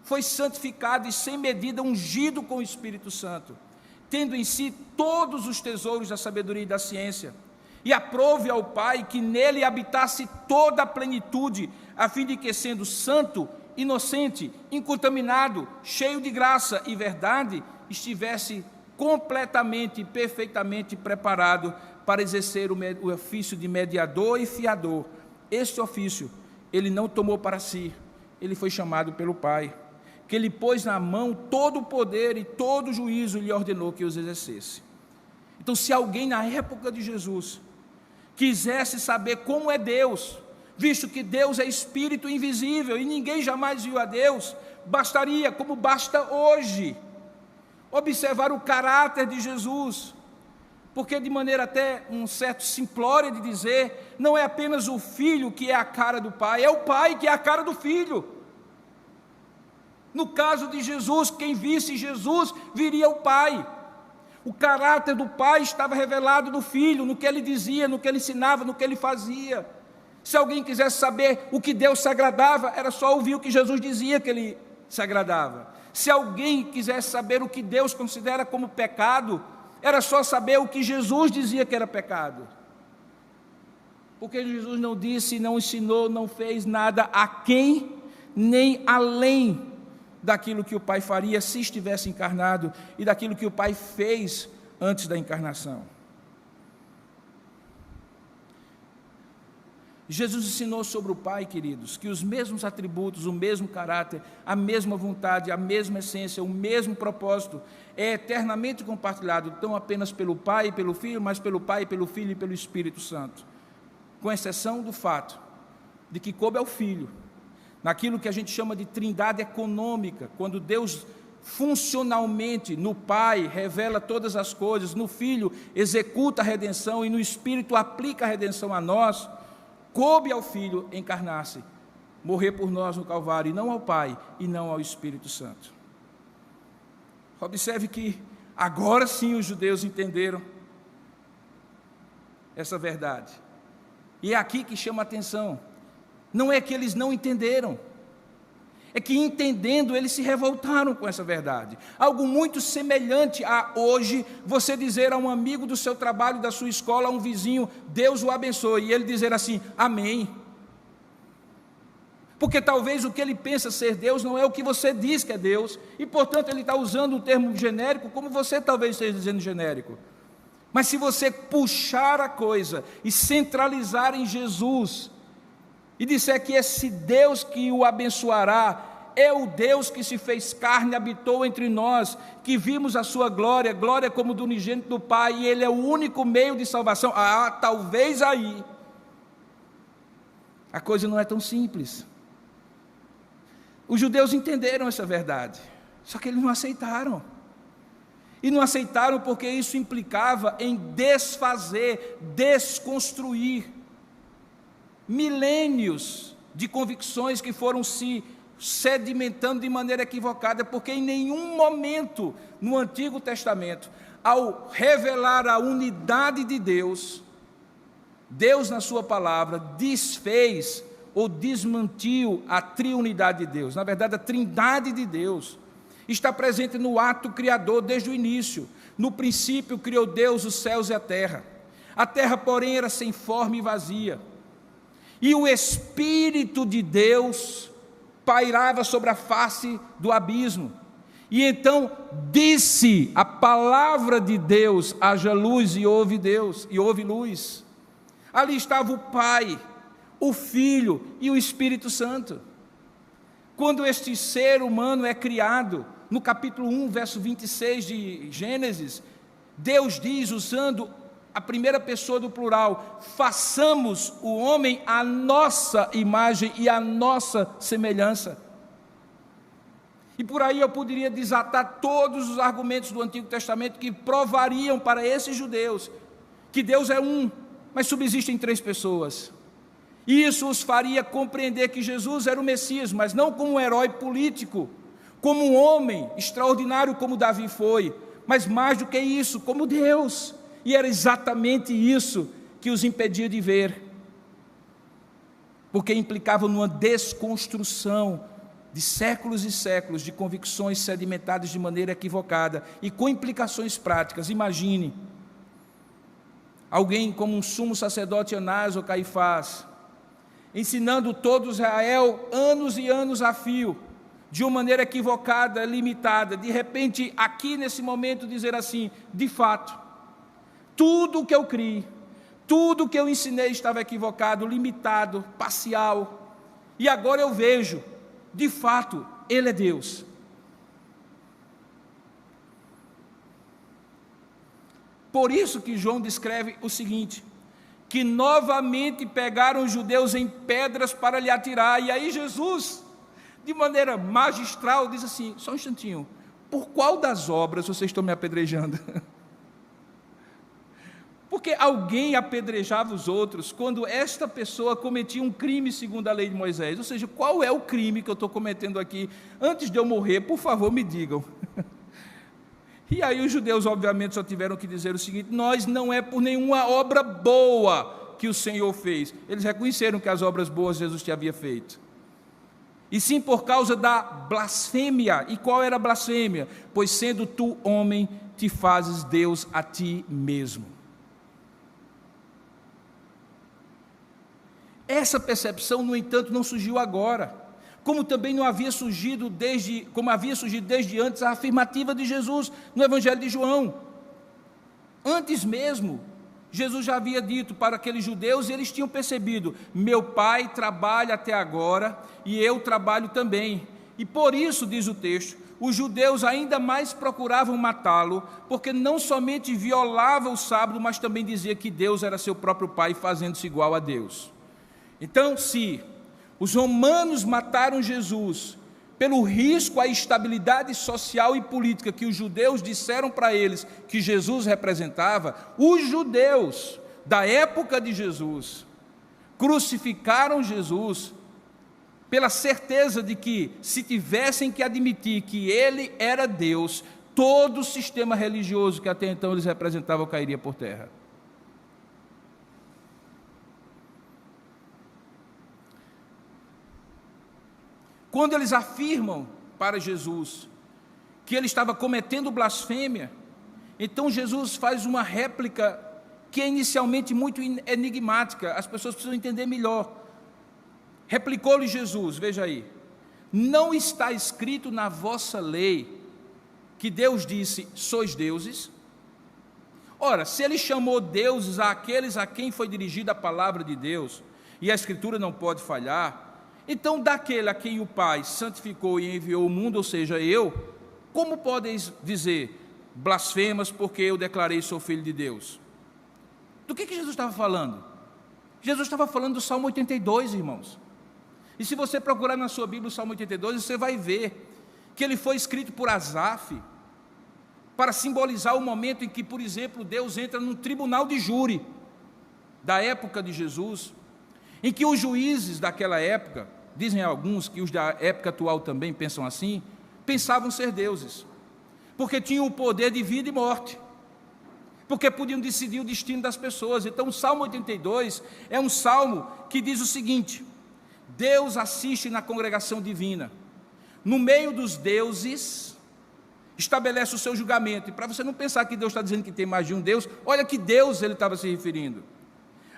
foi santificado e sem medida ungido com o Espírito Santo, tendo em si todos os tesouros da sabedoria e da ciência, e aprove ao Pai que nele habitasse toda a plenitude, a fim de que, sendo santo, inocente, incontaminado, cheio de graça e verdade, estivesse completamente e perfeitamente preparado para exercer o ofício de mediador e fiador. Este ofício ele não tomou para si, ele foi chamado pelo Pai, que lhe pôs na mão todo o poder e todo o juízo lhe ordenou que os exercesse. Então, se alguém na época de Jesus quisesse saber como é Deus, visto que Deus é espírito invisível e ninguém jamais viu a Deus, bastaria, como basta hoje, observar o caráter de Jesus, porque de maneira até um certo simplória de dizer, não é apenas o Filho que é a cara do Pai, é o Pai que é a cara do Filho. No caso de Jesus, quem visse Jesus, viria o Pai. O caráter do Pai estava revelado no Filho, no que ele dizia, no que ele ensinava, no que ele fazia. Se alguém quisesse saber o que Deus se agradava, era só ouvir o que Jesus dizia que ele se agradava. Se alguém quisesse saber o que Deus considera como pecado, era só saber o que Jesus dizia que era pecado. Porque Jesus não disse, não ensinou, não fez nada aquém, nem além daquilo que o Pai faria se estivesse encarnado e daquilo que o Pai fez antes da encarnação. Jesus ensinou sobre o Pai, queridos, que os mesmos atributos, o mesmo caráter, a mesma vontade, a mesma essência, o mesmo propósito é eternamente compartilhado, não apenas pelo Pai e pelo Filho, mas pelo Pai, pelo Filho e pelo Espírito Santo, com exceção do fato de que coube ao Filho, naquilo que a gente chama de trindade econômica, quando Deus funcionalmente no Pai revela todas as coisas, no Filho executa a redenção e no Espírito aplica a redenção a nós, coube ao Filho encarnar-se, morrer por nós no Calvário, e não ao Pai e não ao Espírito Santo. Observe que agora sim os judeus entenderam essa verdade, e é aqui que chama a atenção. Não é que eles não entenderam, é que, entendendo, eles se revoltaram com essa verdade. Algo muito semelhante a hoje, você dizer a um amigo do seu trabalho, da sua escola, a um vizinho, Deus o abençoe, e ele dizer assim, amém. Porque talvez o que ele pensa ser Deus não é o que você diz que é Deus, e portanto ele está usando um termo genérico, como você talvez esteja dizendo genérico. Mas se você puxar a coisa e centralizar em Jesus, e disser que esse Deus que o abençoará é o Deus que se fez carne, habitou entre nós, que vimos a sua glória, glória como do unigênito do Pai, e Ele é o único meio de salvação, talvez aí a coisa não é tão simples. Os judeus entenderam essa verdade, só que eles não aceitaram. E não aceitaram porque isso implicava em desfazer, desconstruir milênios de convicções que foram se sedimentando de maneira equivocada, porque em nenhum momento no Antigo Testamento, ao revelar a unidade de Deus, Deus na sua palavra desfez ou desmentiu a triunidade de Deus. Na verdade, a trindade de Deus está presente no ato criador desde o início. No princípio criou Deus os céus e a terra. A terra, porém, era sem forma e vazia. E o Espírito de Deus pairava sobre a face do abismo. E então disse a palavra de Deus, haja luz, e houve Deus, e houve luz. Ali estava o Pai, o Filho e o Espírito Santo. Quando este ser humano é criado, no capítulo 1, verso 26 de Gênesis, Deus diz, usando a primeira pessoa do plural, façamos o homem à nossa imagem e à nossa semelhança. E por aí eu poderia desatar todos os argumentos do Antigo Testamento que provariam para esses judeus que Deus é um, mas subsistem três pessoas. E isso os faria compreender que Jesus era o Messias, mas não como um herói político, como um homem extraordinário como Davi foi, mas mais do que isso, como Deus. E era exatamente isso que os impedia de ver, porque implicava numa desconstrução de séculos e séculos de convicções sedimentadas de maneira equivocada e com implicações práticas. Imagine alguém como um sumo sacerdote Anás ou Caifás, ensinando todo Israel anos e anos a fio, de uma maneira equivocada, limitada, de repente aqui nesse momento dizer assim, de fato, tudo o que eu criei, tudo o que eu ensinei estava equivocado, limitado, parcial, e agora eu vejo, de fato, Ele é Deus. Por isso que João descreve o seguinte, que novamente pegaram os judeus em pedras para lhe atirar, e aí Jesus, de maneira magistral, diz assim, só um instantinho, por qual das obras vocês estão me apedrejando? Porque alguém apedrejava os outros quando esta pessoa cometia um crime segundo a lei de Moisés. Ou seja, qual é o crime que eu estou cometendo aqui? Antes de eu morrer, por favor, me digam. E aí os judeus, obviamente, só tiveram que dizer o seguinte, nós não é por nenhuma obra boa que o Senhor fez. Eles reconheceram que as obras boas Jesus te havia feito. E sim por causa da blasfêmia. E qual era a blasfêmia? Pois sendo tu homem, te fazes Deus a ti mesmo. Essa percepção, no entanto, não surgiu agora, como também não havia surgido desde antes a afirmativa de Jesus no Evangelho de João. Antes mesmo, Jesus já havia dito para aqueles judeus, e eles tinham percebido, meu Pai trabalha até agora, e eu trabalho também. E por isso, diz o texto, os judeus ainda mais procuravam matá-lo, porque não somente violava o sábado, mas também dizia que Deus era seu próprio Pai, fazendo-se igual a Deus. Então, se os romanos mataram Jesus pelo risco à estabilidade social e política que os judeus disseram para eles que Jesus representava, os judeus da época de Jesus crucificaram Jesus pela certeza de que, se tivessem que admitir que ele era Deus, todo o sistema religioso que até então eles representavam cairia por terra. quando eles afirmam para Jesus que ele estava cometendo blasfêmia, então Jesus faz uma réplica que é inicialmente muito enigmática, as pessoas precisam entender melhor. Replicou-lhe Jesus, veja aí: não está escrito na vossa lei que Deus disse, sois deuses? Ora, se ele chamou deuses àqueles a quem foi dirigida a palavra de Deus, e a Escritura não pode falhar, então daquele a quem o Pai santificou e enviou ao mundo, ou seja, eu, como podeis dizer, blasfemas, porque eu declarei sou filho de Deus? Do que Jesus estava falando? Jesus estava falando do Salmo 82, irmãos. E se você procurar na sua Bíblia o Salmo 82, você vai ver que ele foi escrito por Asaf, para simbolizar o momento em que, por exemplo, Deus entra num tribunal de júri, da época de Jesus, em que os juízes daquela época, dizem alguns que os da época atual também pensam assim, pensavam ser deuses, porque tinham o poder de vida e morte, porque podiam decidir o destino das pessoas. Então o Salmo 82 é um salmo que diz o seguinte: Deus assiste na congregação divina, no meio dos deuses, estabelece o seu julgamento. E para você não pensar que Deus está dizendo que tem mais de um Deus, olha que Deus ele estava se referindo.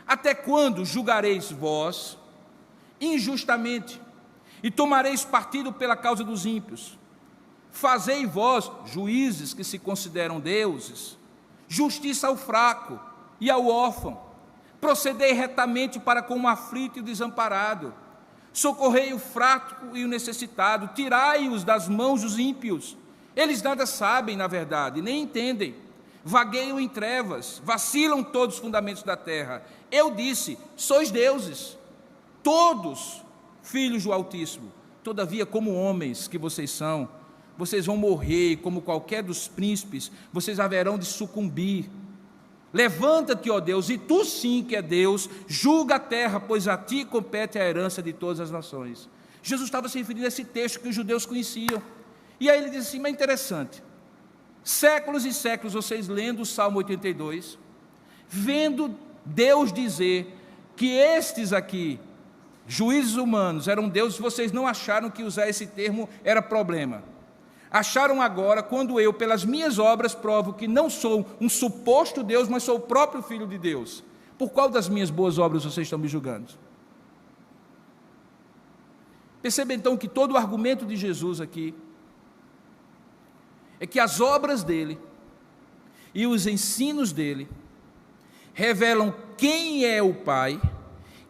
Até quando julgareis vós injustamente e tomareis partido pela causa dos ímpios? Fazei vós, juízes que se consideram deuses, justiça ao fraco e ao órfão, procedei retamente para com o aflito e o desamparado, socorrei o fraco e o necessitado, tirai-os das mãos dos ímpios. Eles nada sabem, na verdade, nem entendem, vagueiam em trevas, vacilam todos os fundamentos da terra. Eu disse, sois deuses, todos filhos do Altíssimo. Todavia, como homens que vocês são, vocês vão morrer, como qualquer dos príncipes, vocês haverão de sucumbir. Levanta-te, ó Deus, e tu sim que é Deus, julga a terra, pois a ti compete a herança de todas as nações. Jesus estava se referindo a esse texto que os judeus conheciam. E aí ele diz assim, mas é interessante, séculos e séculos vocês lendo o Salmo 82, vendo Deus dizer que estes aqui, juízes humanos, eram deuses, vocês não acharam que usar esse termo era problema. Acharam agora, quando eu, pelas minhas obras, provo que não sou um suposto Deus, mas sou o próprio Filho de Deus. Por qual das minhas boas obras vocês estão me julgando? Perceba então que todo o argumento de Jesus aqui é que as obras dele e os ensinos dele revelam quem é o Pai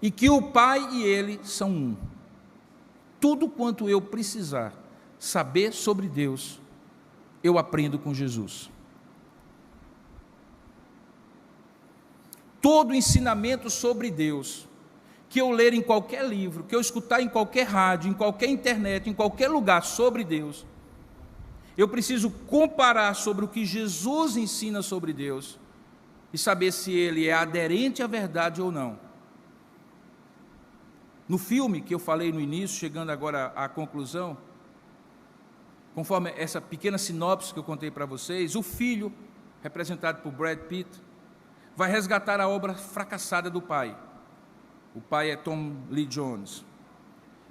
e que o Pai e ele são um. Tudo quanto eu precisar saber sobre Deus, eu aprendo com Jesus. Todo ensinamento sobre Deus que eu ler em qualquer livro, que eu escutar em qualquer rádio, em qualquer internet, em qualquer lugar sobre Deus, eu preciso comparar sobre o que Jesus ensina sobre Deus e saber se ele é aderente à verdade ou não. No filme que eu falei no início, chegando agora à conclusão, conforme essa pequena sinopse que eu contei para vocês, o filho, representado por Brad Pitt, vai resgatar a obra fracassada do pai. O pai é Tom Lee Jones.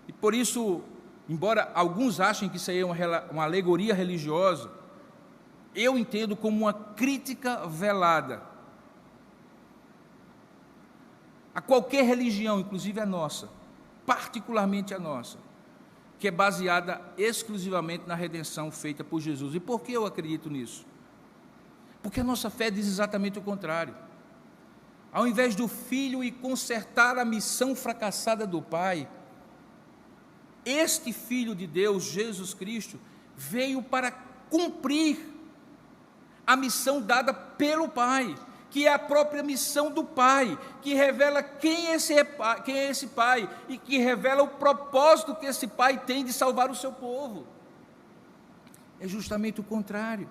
E por isso, embora alguns achem que isso aí é uma alegoria religiosa, eu entendo como uma crítica velada a qualquer religião, inclusive a nossa, particularmente a nossa, que é baseada exclusivamente na redenção feita por Jesus. E por que eu acredito nisso? Porque a nossa fé diz exatamente o contrário. Ao invés do filho ir consertar a missão fracassada do pai, este Filho de Deus, Jesus Cristo, veio para cumprir a missão dada pelo Pai, que é a própria missão do Pai, que revela quem é esse Pai, e que revela o propósito que esse Pai tem de salvar o seu povo. É justamente o contrário.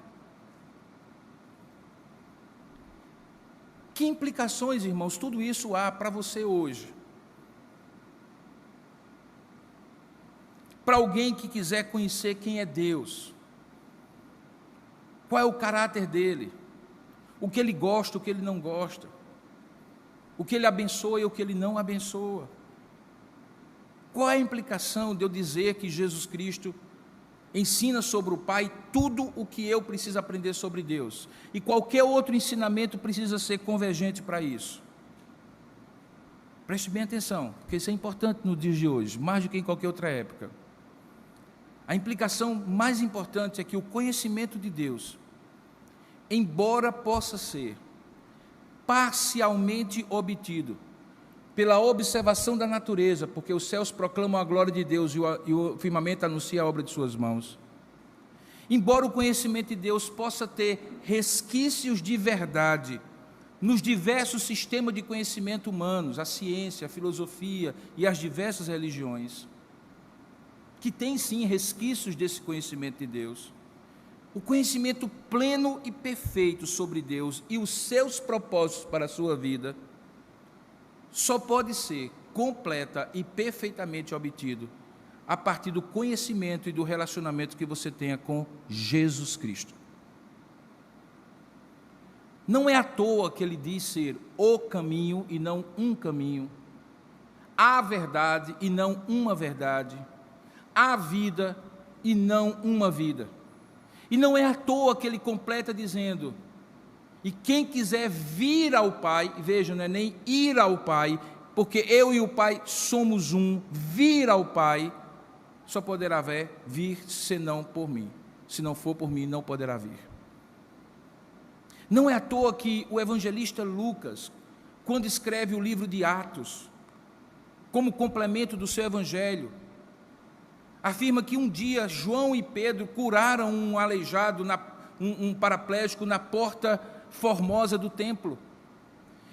Que implicações, irmãos, tudo isso há para você hoje? Para alguém que quiser conhecer quem é Deus, qual é o caráter dele, o que ele gosta, o que ele não gosta, o que ele abençoa e o que ele não abençoa. Qual é a implicação de eu dizer que Jesus Cristo ensina sobre o Pai tudo o que eu preciso aprender sobre Deus? E qualquer outro ensinamento precisa ser convergente para isso. Preste bem atenção, porque isso é importante nos dias de hoje, mais do que em qualquer outra época. A implicação mais importante é que o conhecimento de Deus, embora possa ser parcialmente obtido pela observação da natureza, porque os céus proclamam a glória de Deus e o firmamento anuncia a obra de suas mãos, embora o conhecimento de Deus possa ter resquícios de verdade nos diversos sistemas de conhecimento humanos, a ciência, a filosofia e as diversas religiões, que tem sim resquícios desse conhecimento de Deus, o conhecimento pleno e perfeito sobre Deus e os seus propósitos para a sua vida só pode ser completa e perfeitamente obtido a partir do conhecimento e do relacionamento que você tenha com Jesus Cristo. Não é à toa que ele diz ser o caminho e não um caminho, a verdade e não uma verdade, a vida e não uma vida. E não é à toa que ele completa dizendo: e quem quiser vir ao Pai, veja, não é nem ir ao Pai, porque eu e o Pai somos um, vir ao Pai, só poderá vir senão por mim. Se não for por mim, não poderá vir. Não é à toa que o evangelista Lucas, quando escreve o livro de Atos, como complemento do seu evangelho, afirma que um dia João e Pedro curaram um aleijado, um paraplégico na porta formosa do templo.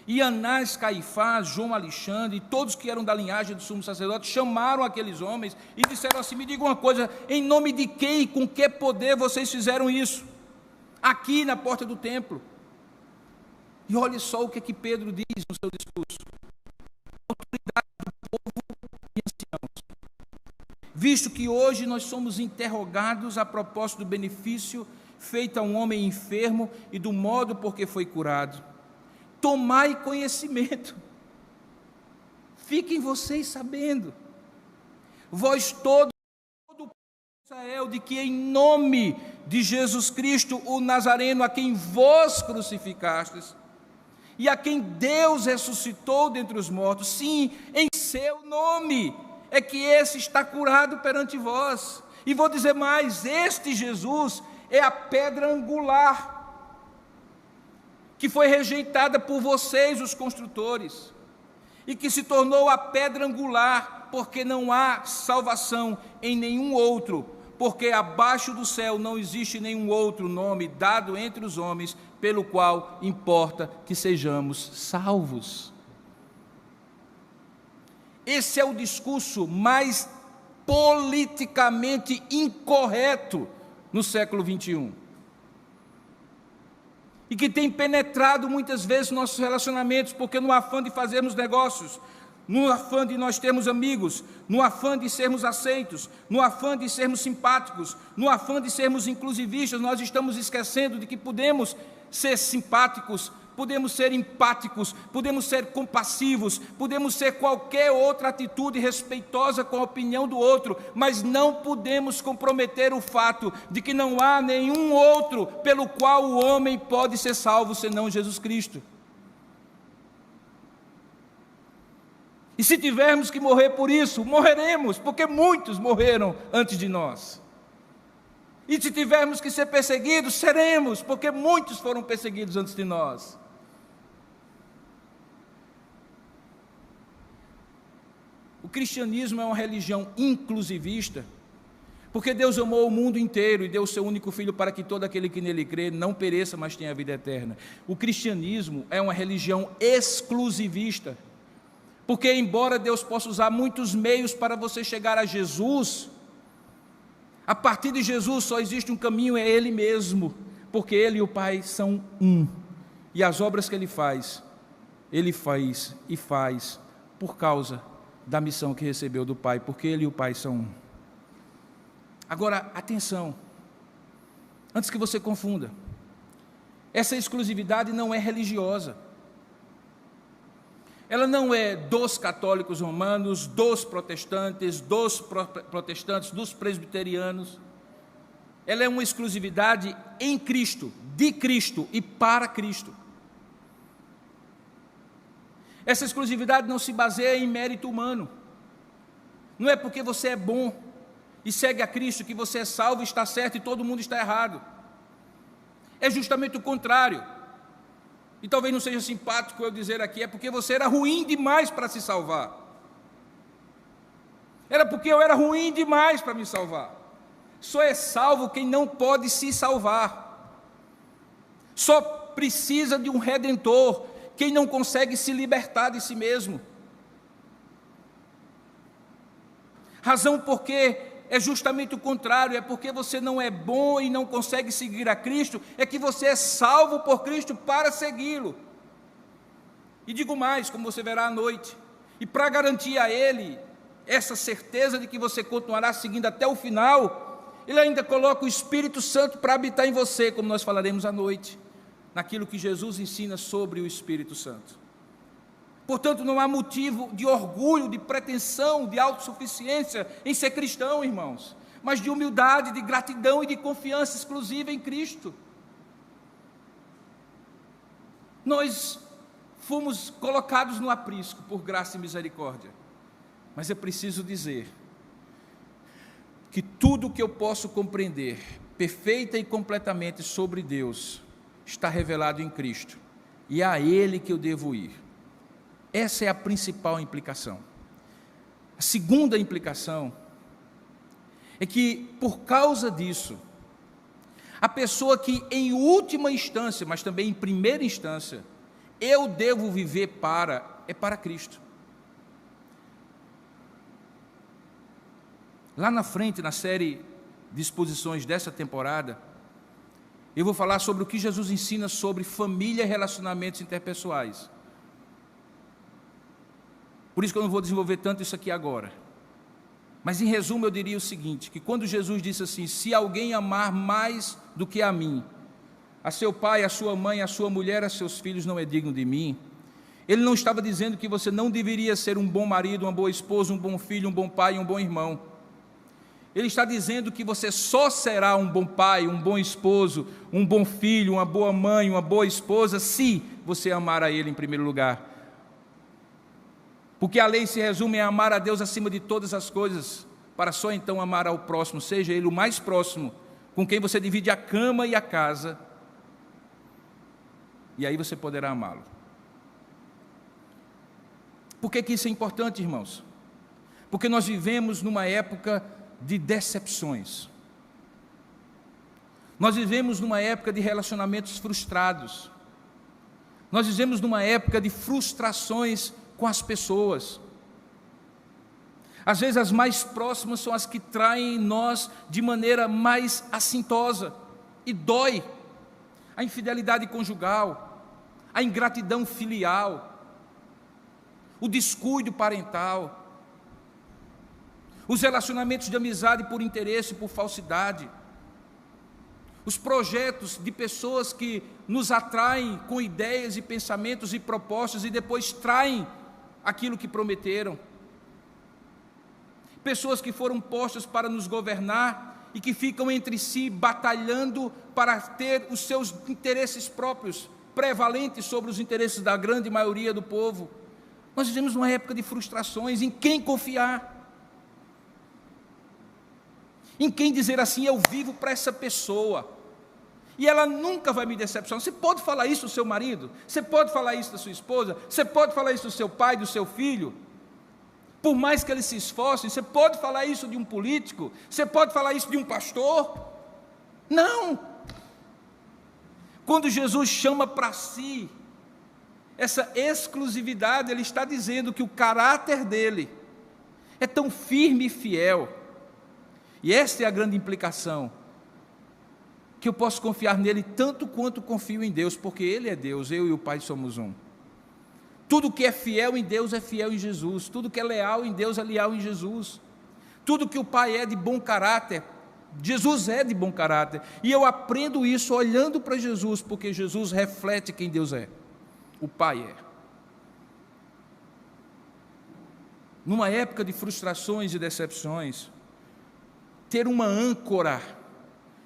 E Anás, Caifás, João Alexandre e todos que eram da linhagem do sumo sacerdote chamaram aqueles homens e disseram assim: me digam uma coisa, em nome de quem e com que poder vocês fizeram isso? Aqui na porta do templo. E olhe só o que Pedro diz no seu discurso: autoridade do povo e anciãos, visto que hoje nós somos interrogados a propósito do benefício feito a um homem enfermo e do modo por que foi curado, tomai conhecimento, fiquem vocês sabendo, vós todo Israel, de que em nome de Jesus Cristo, o Nazareno, a quem vós crucificastes, e a quem Deus ressuscitou dentre os mortos, sim, em seu nome, é que esse está curado perante vós. E vou dizer mais: este Jesus é a pedra angular, que foi rejeitada por vocês, os construtores, e que se tornou a pedra angular, porque não há salvação em nenhum outro, porque abaixo do céu não existe nenhum outro nome dado entre os homens, pelo qual importa que sejamos salvos. Esse é o discurso mais politicamente incorreto no século 21. E que tem penetrado muitas vezes nossos relacionamentos, porque no afã de fazermos negócios, no afã de nós termos amigos, no afã de sermos aceitos, no afã de sermos simpáticos, no afã de sermos inclusivistas, nós estamos esquecendo de que podemos ser simpáticos, podemos ser empáticos, podemos ser compassivos, podemos ser qualquer outra atitude respeitosa com a opinião do outro, mas não podemos comprometer o fato de que não há nenhum outro pelo qual o homem pode ser salvo senão Jesus Cristo. E se tivermos que morrer por isso, morreremos, porque muitos morreram antes de nós. E se tivermos que ser perseguidos, seremos, porque muitos foram perseguidos antes de nós. O cristianismo é uma religião inclusivista, porque Deus amou o mundo inteiro e deu o seu único filho para que todo aquele que nele crê não pereça, mas tenha a vida eterna. O cristianismo é uma religião exclusivista, porque embora Deus possa usar muitos meios para você chegar a Jesus, a partir de Jesus só existe um caminho, é Ele mesmo, porque Ele e o Pai são um, e as obras que Ele faz e faz por causa da missão que recebeu do Pai, porque Ele e o Pai são um. Agora, atenção, antes que você confunda, essa exclusividade não é religiosa. Ela não é dos católicos romanos, dos protestantes, dos presbiterianos. Ela é uma exclusividade em Cristo, de Cristo e para Cristo. Essa exclusividade não se baseia em mérito humano. Não é porque você é bom e segue a Cristo que você é salvo, está certo e todo mundo está errado. É justamente o contrário. E talvez não seja simpático eu dizer aqui, é porque você era ruim demais para se salvar. Era porque eu era ruim demais para me salvar. Só é salvo quem não pode se salvar. Só precisa de um redentor, quem não consegue se libertar de si mesmo. Razão porque é justamente o contrário, é porque você não é bom e não consegue seguir a Cristo, é que você é salvo por Cristo para segui-lo. E digo mais, como você verá à noite, e para garantir a Ele essa certeza de que você continuará seguindo até o final, Ele ainda coloca o Espírito Santo para habitar em você, como nós falaremos à noite, naquilo que Jesus ensina sobre o Espírito Santo. Portanto, não há motivo de orgulho, de pretensão, de autossuficiência em ser cristão, irmãos, mas de humildade, de gratidão e de confiança exclusiva em Cristo. Nós fomos colocados no aprisco por graça e misericórdia, mas é preciso dizer que tudo o que eu posso compreender perfeita e completamente sobre Deus está revelado em Cristo, e é a Ele que eu devo ir. Essa é a principal implicação. A segunda implicação é que, por causa disso, a pessoa que em última instância, mas também em primeira instância, eu devo viver é para Cristo. Lá na frente, na série de exposições dessa temporada, eu vou falar sobre o que Jesus ensina sobre família e relacionamentos interpessoais. Por isso que eu não vou desenvolver tanto isso aqui agora. Mas em resumo eu diria o seguinte, que quando Jesus disse assim, se alguém amar mais do que a mim, a seu pai, a sua mãe, a sua mulher, a seus filhos, não é digno de mim, Ele não estava dizendo que você não deveria ser um bom marido, uma boa esposa, um bom filho, um bom pai, um bom irmão. Ele está dizendo que você só será um bom pai, um bom esposo, um bom filho, uma boa mãe, uma boa esposa, se você amar a Ele em primeiro lugar. Porque a lei se resume a amar a Deus acima de todas as coisas, para só então amar ao próximo, seja ele o mais próximo, com quem você divide a cama e a casa, e aí você poderá amá-lo. Por que isso é importante, irmãos? Porque nós vivemos numa época de decepções. Nós vivemos numa época de relacionamentos frustrados. Nós vivemos numa época de frustrações com as pessoas. Às vezes as mais próximas são as que traem em nós de maneira mais assintosa e dói. A infidelidade conjugal, a ingratidão filial, o descuido parental, os relacionamentos de amizade por interesse, por falsidade, os projetos de pessoas que nos atraem com ideias e pensamentos e propostas e depois traem aquilo que prometeram. Pessoas que foram postas para nos governar e que ficam entre si batalhando para ter os seus interesses próprios prevalentes sobre os interesses da grande maioria do povo. Nós vivemos uma época de frustrações. Em quem confiar? Em quem dizer assim, eu vivo para essa pessoa e ela nunca vai me decepcionar? Você pode falar isso do seu marido? Você pode falar isso da sua esposa? Você pode falar isso do seu pai, do seu filho? Por mais que eles se esforcem, você pode falar isso de um político? Você pode falar isso de um pastor? Não! Quando Jesus chama para si essa exclusividade, Ele está dizendo que o caráter dele é tão firme e fiel, e esta é a grande implicação, que eu posso confiar nele tanto quanto confio em Deus, porque Ele é Deus, eu e o Pai somos um. Tudo que é fiel em Deus é fiel em Jesus, tudo que é leal em Deus é leal em Jesus, tudo que o Pai é de bom caráter, Jesus é de bom caráter, e eu aprendo isso olhando para Jesus, porque Jesus reflete quem Deus é, o Pai é. numa época de frustrações e decepções, ter uma âncora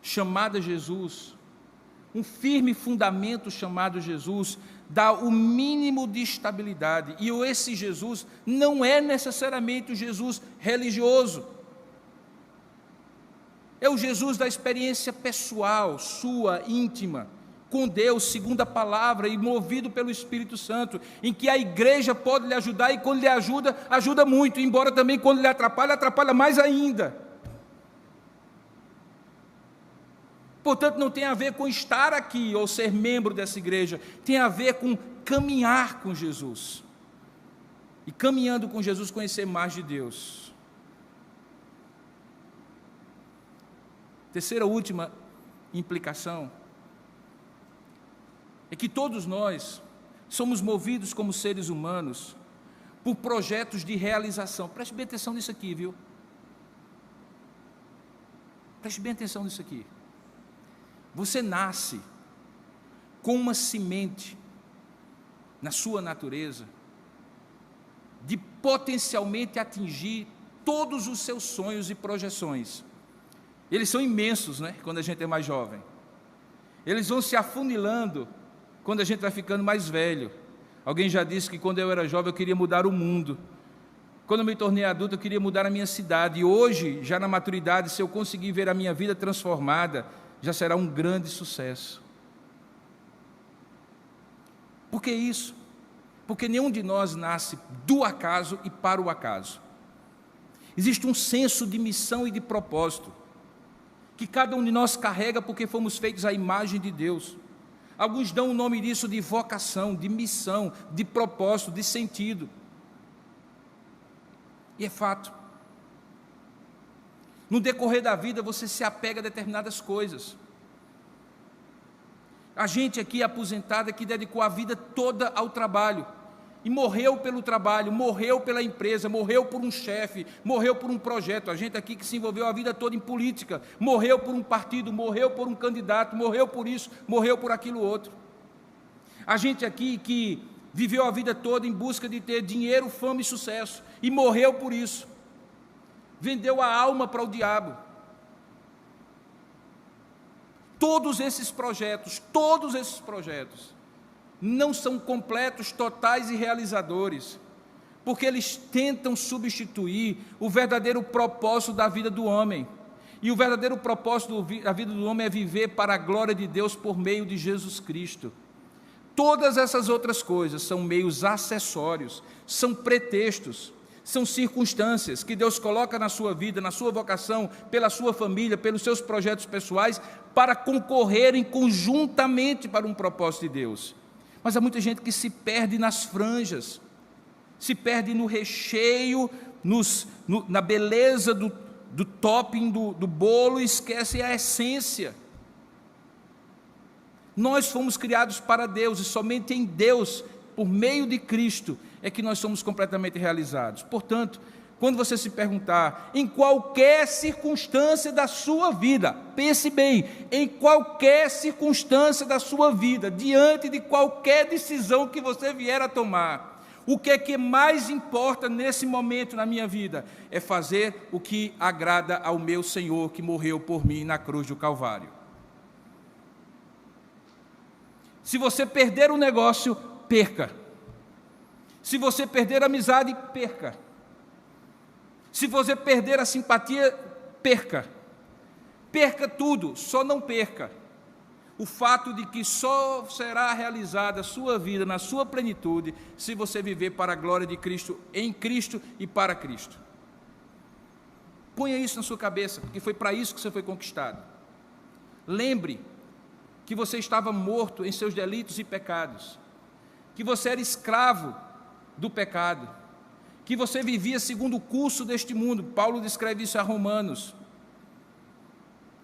chamada Jesus, um firme fundamento chamado Jesus, dá o mínimo de estabilidade. E esse Jesus não é necessariamente o Jesus religioso. É o Jesus da experiência pessoal, sua, íntima, com Deus, segundo a palavra e movido pelo Espírito Santo, em que a igreja pode lhe ajudar, e quando lhe ajuda, ajuda muito, embora também quando lhe atrapalha, atrapalha mais ainda. Portanto, não tem a ver com estar aqui ou ser membro dessa igreja, tem a ver com caminhar com Jesus. E caminhando com Jesus, conhecer mais de Deus. Terceira e última implicação é que todos nós somos movidos como seres humanos por projetos de realização. Preste bem atenção nisso aqui, viu? Preste bem atenção nisso aqui. Você nasce com uma semente na sua natureza de potencialmente atingir todos os seus sonhos e projeções. Eles são imensos, né? Quando a gente é mais jovem. Eles vão se afunilando quando a gente vai ficando mais velho. Alguém já disse que quando eu era jovem eu queria mudar o mundo. Quando eu me tornei adulto eu queria mudar a minha cidade. E hoje, já na maturidade, se eu conseguir ver a minha vida transformada, já será um grande sucesso. Por que isso? Porque nenhum de nós nasce do acaso e para o acaso. Existe um senso de missão e de propósito, que cada um de nós carrega porque fomos feitos à imagem de Deus. Alguns dão o nome disso de vocação, de missão, de propósito, de sentido. E é fato. No decorrer da vida, você se apega a determinadas coisas. A gente aqui aposentada que dedicou a vida toda ao trabalho, e morreu pelo trabalho, morreu pela empresa, morreu por um chefe, morreu por um projeto. A gente aqui que se envolveu a vida toda em política, morreu por um partido, morreu por um candidato, morreu por isso, morreu por aquilo outro. A gente aqui que viveu a vida toda em busca de ter dinheiro, fama e sucesso, e morreu por isso. Vendeu a alma para o diabo. Todos esses projetos não são completos, totais e realizadores, porque eles tentam substituir o verdadeiro propósito da vida do homem. E o verdadeiro propósito da vida do homem é viver para a glória de Deus por meio de Jesus Cristo. Todas essas outras coisas são meios acessórios, são pretextos, são circunstâncias que Deus coloca na sua vida, na sua vocação, pela sua família, pelos seus projetos pessoais, para concorrerem conjuntamente para um propósito de Deus. Mas há muita gente que se perde nas franjas, se perde no recheio, na beleza do topping do bolo, e esquece a essência. Nós fomos criados para Deus, e somente em Deus, por meio de Cristo, é que nós somos completamente realizados. Portanto, quando você se perguntar, em qualquer circunstância da sua vida, pense bem, em qualquer circunstância da sua vida, diante de qualquer decisão que você vier a tomar, o que é que mais importa nesse momento na minha vida? É fazer o que agrada ao meu Senhor, que morreu por mim na cruz do Calvário. Se você perder o negócio, perca. Se você perder a amizade, perca. Se você perder a simpatia, perca. Perca tudo, só não perca o fato de que só será realizada a sua vida na sua plenitude se você viver para a glória de Cristo, em Cristo e para Cristo. Ponha isso na sua cabeça, porque foi para isso que você foi conquistado. Lembre que você estava morto em seus delitos e pecados, que você era escravo do pecado, que você vivia segundo o curso deste mundo. Paulo descreve isso a Romanos.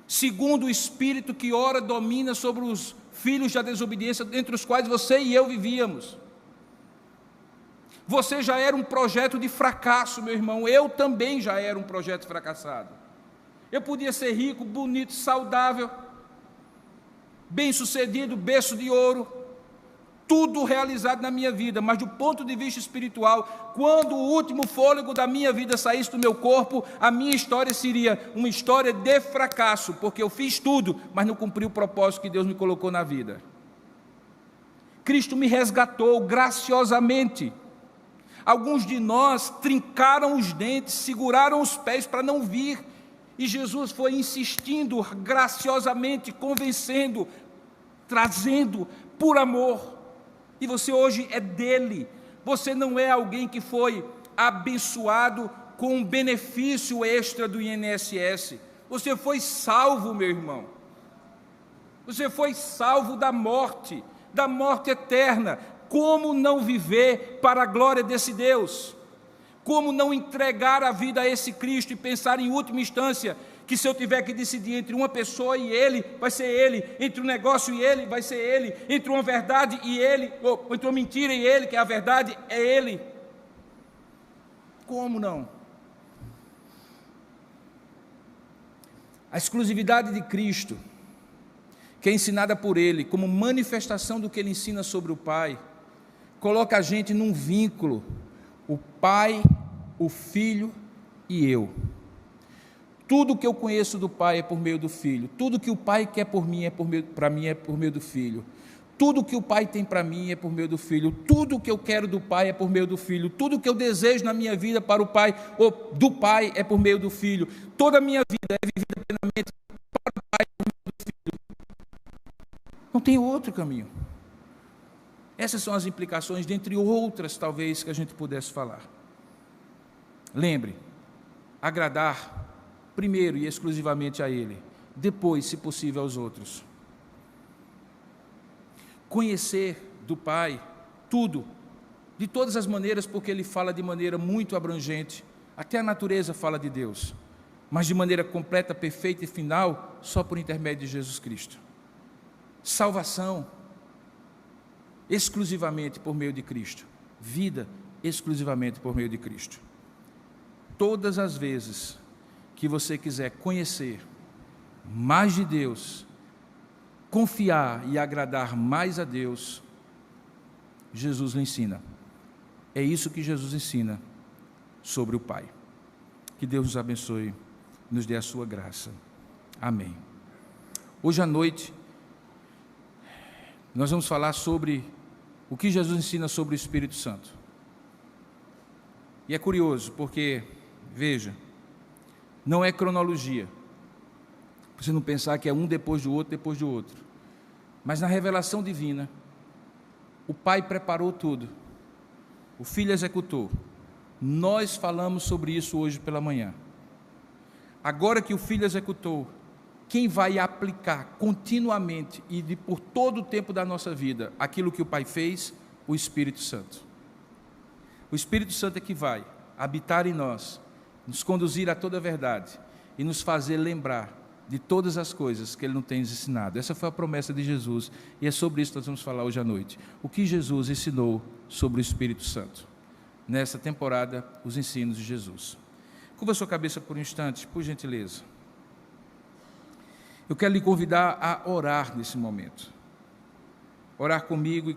Segundo o Espírito que ora domina sobre os filhos da desobediência, entre os quais você e eu vivíamos. Você já era um projeto de fracasso, meu irmão. Eu também já era um projeto fracassado. Eu podia ser rico, bonito, saudável, bem-sucedido, berço de ouro, tudo realizado na minha vida, mas do ponto de vista espiritual, quando o último fôlego da minha vida saísse do meu corpo, a minha história seria uma história de fracasso, porque eu fiz tudo, mas não cumpri o propósito que Deus me colocou na vida. Cristo me resgatou graciosamente. Alguns de nós trincaram os dentes, seguraram os pés para não vir, e Jesus foi insistindo graciosamente, convencendo, trazendo por amor. E você hoje é dele. Você não é alguém que foi abençoado com um benefício extra do INSS. Você foi salvo, meu irmão. Você foi salvo da morte eterna. Como não viver para a glória desse Deus? Como não entregar a vida a esse Cristo e pensar em última instância que se eu tiver que decidir entre uma pessoa e ele, vai ser ele, entre um negócio e ele, vai ser ele, entre uma verdade e ele, ou entre uma mentira e ele, que é a verdade, é ele. Como não? A exclusividade de Cristo, que é ensinada por ele, como manifestação do que ele ensina sobre o Pai, coloca a gente num vínculo, o Pai, o Filho e eu. Tudo que eu conheço do Pai é por meio do Filho. Tudo que o Pai quer por mim para mim é por meio do Filho. Tudo que o Pai tem para mim é por meio do Filho. Tudo que eu quero do Pai é por meio do Filho. Tudo que eu desejo na minha vida para o Pai ou do Pai é por meio do Filho. Toda a minha vida é vivida plenamente para o Pai e por meio do Filho. Não tem outro caminho. Essas são as implicações, dentre outras, talvez, que a gente pudesse falar. Lembre, agradar primeiro e exclusivamente a Ele, depois, se possível, aos outros. Conhecer do Pai tudo, de todas as maneiras, porque Ele fala de maneira muito abrangente, até a natureza fala de Deus, mas de maneira completa, perfeita e final, só por intermédio de Jesus Cristo. Salvação, exclusivamente por meio de Cristo. Vida, exclusivamente por meio de Cristo. Todas as vezes que você quiser conhecer mais de Deus, confiar e agradar mais a Deus, Jesus lhe ensina. É isso que Jesus ensina sobre o Pai. Que Deus nos abençoe, nos dê a sua graça. Amém. Hoje à noite, nós vamos falar sobre o que Jesus ensina sobre o Espírito Santo. E é curioso, porque, veja, não é cronologia, para você não pensar que é um depois do outro, mas na revelação divina, o Pai preparou tudo, o Filho executou. Nós falamos sobre isso hoje pela manhã. Agora que o Filho executou, quem vai aplicar continuamente e por todo o tempo da nossa vida aquilo que o Pai fez? O Espírito Santo. O Espírito Santo é que vai habitar em nós, nos conduzir a toda a verdade e nos fazer lembrar de todas as coisas que Ele nos tem ensinado. Essa foi a promessa de Jesus e é sobre isso que nós vamos falar hoje à noite. O que Jesus ensinou sobre o Espírito Santo. Nessa temporada, os ensinos de Jesus. Curva sua cabeça por um instante, por gentileza. Eu quero lhe convidar a orar nesse momento. Orar comigo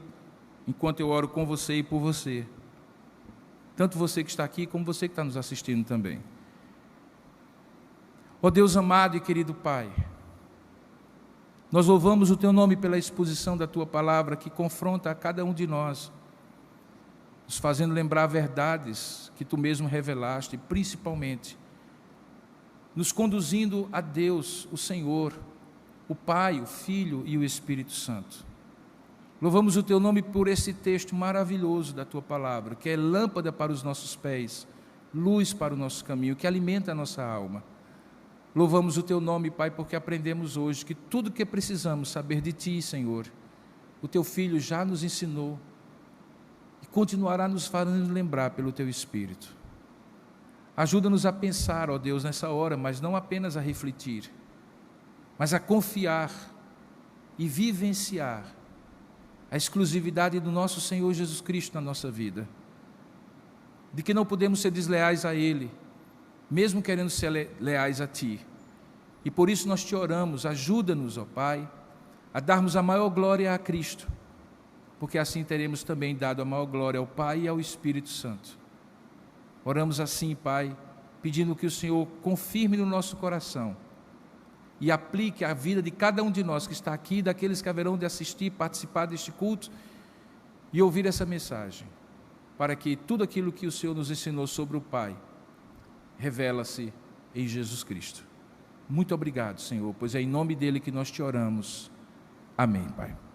enquanto eu oro com você e por você. Tanto você que está aqui, como você que está nos assistindo também. Ó Deus amado e querido Pai, nós louvamos o Teu nome pela exposição da Tua palavra que confronta a cada um de nós, nos fazendo lembrar verdades que Tu mesmo revelaste, principalmente, nos conduzindo a Deus, o Senhor, o Pai, o Filho e o Espírito Santo. Louvamos o Teu nome por esse texto maravilhoso da Tua palavra, que é lâmpada para os nossos pés, luz para o nosso caminho, que alimenta a nossa alma. Louvamos o Teu nome, Pai, porque aprendemos hoje que tudo que precisamos saber de Ti, Senhor, o Teu Filho já nos ensinou e continuará nos fazendo lembrar pelo Teu Espírito. Ajuda-nos a pensar, ó Deus, nessa hora, mas não apenas a refletir, mas a confiar e vivenciar a exclusividade do nosso Senhor Jesus Cristo na nossa vida, de que não podemos ser desleais a Ele, mesmo querendo ser leais a Ti, e por isso nós Te oramos, ajuda-nos, ó Pai, a darmos a maior glória a Cristo, porque assim teremos também dado a maior glória ao Pai e ao Espírito Santo. Oramos assim, Pai, pedindo que o Senhor confirme no nosso coração e aplique a vida de cada um de nós que está aqui, daqueles que haverão de assistir, participar deste culto e ouvir essa mensagem, para que tudo aquilo que o Senhor nos ensinou sobre o Pai revela-se em Jesus Cristo. Muito obrigado, Senhor, pois é em nome dele que nós te oramos. Amém, Pai.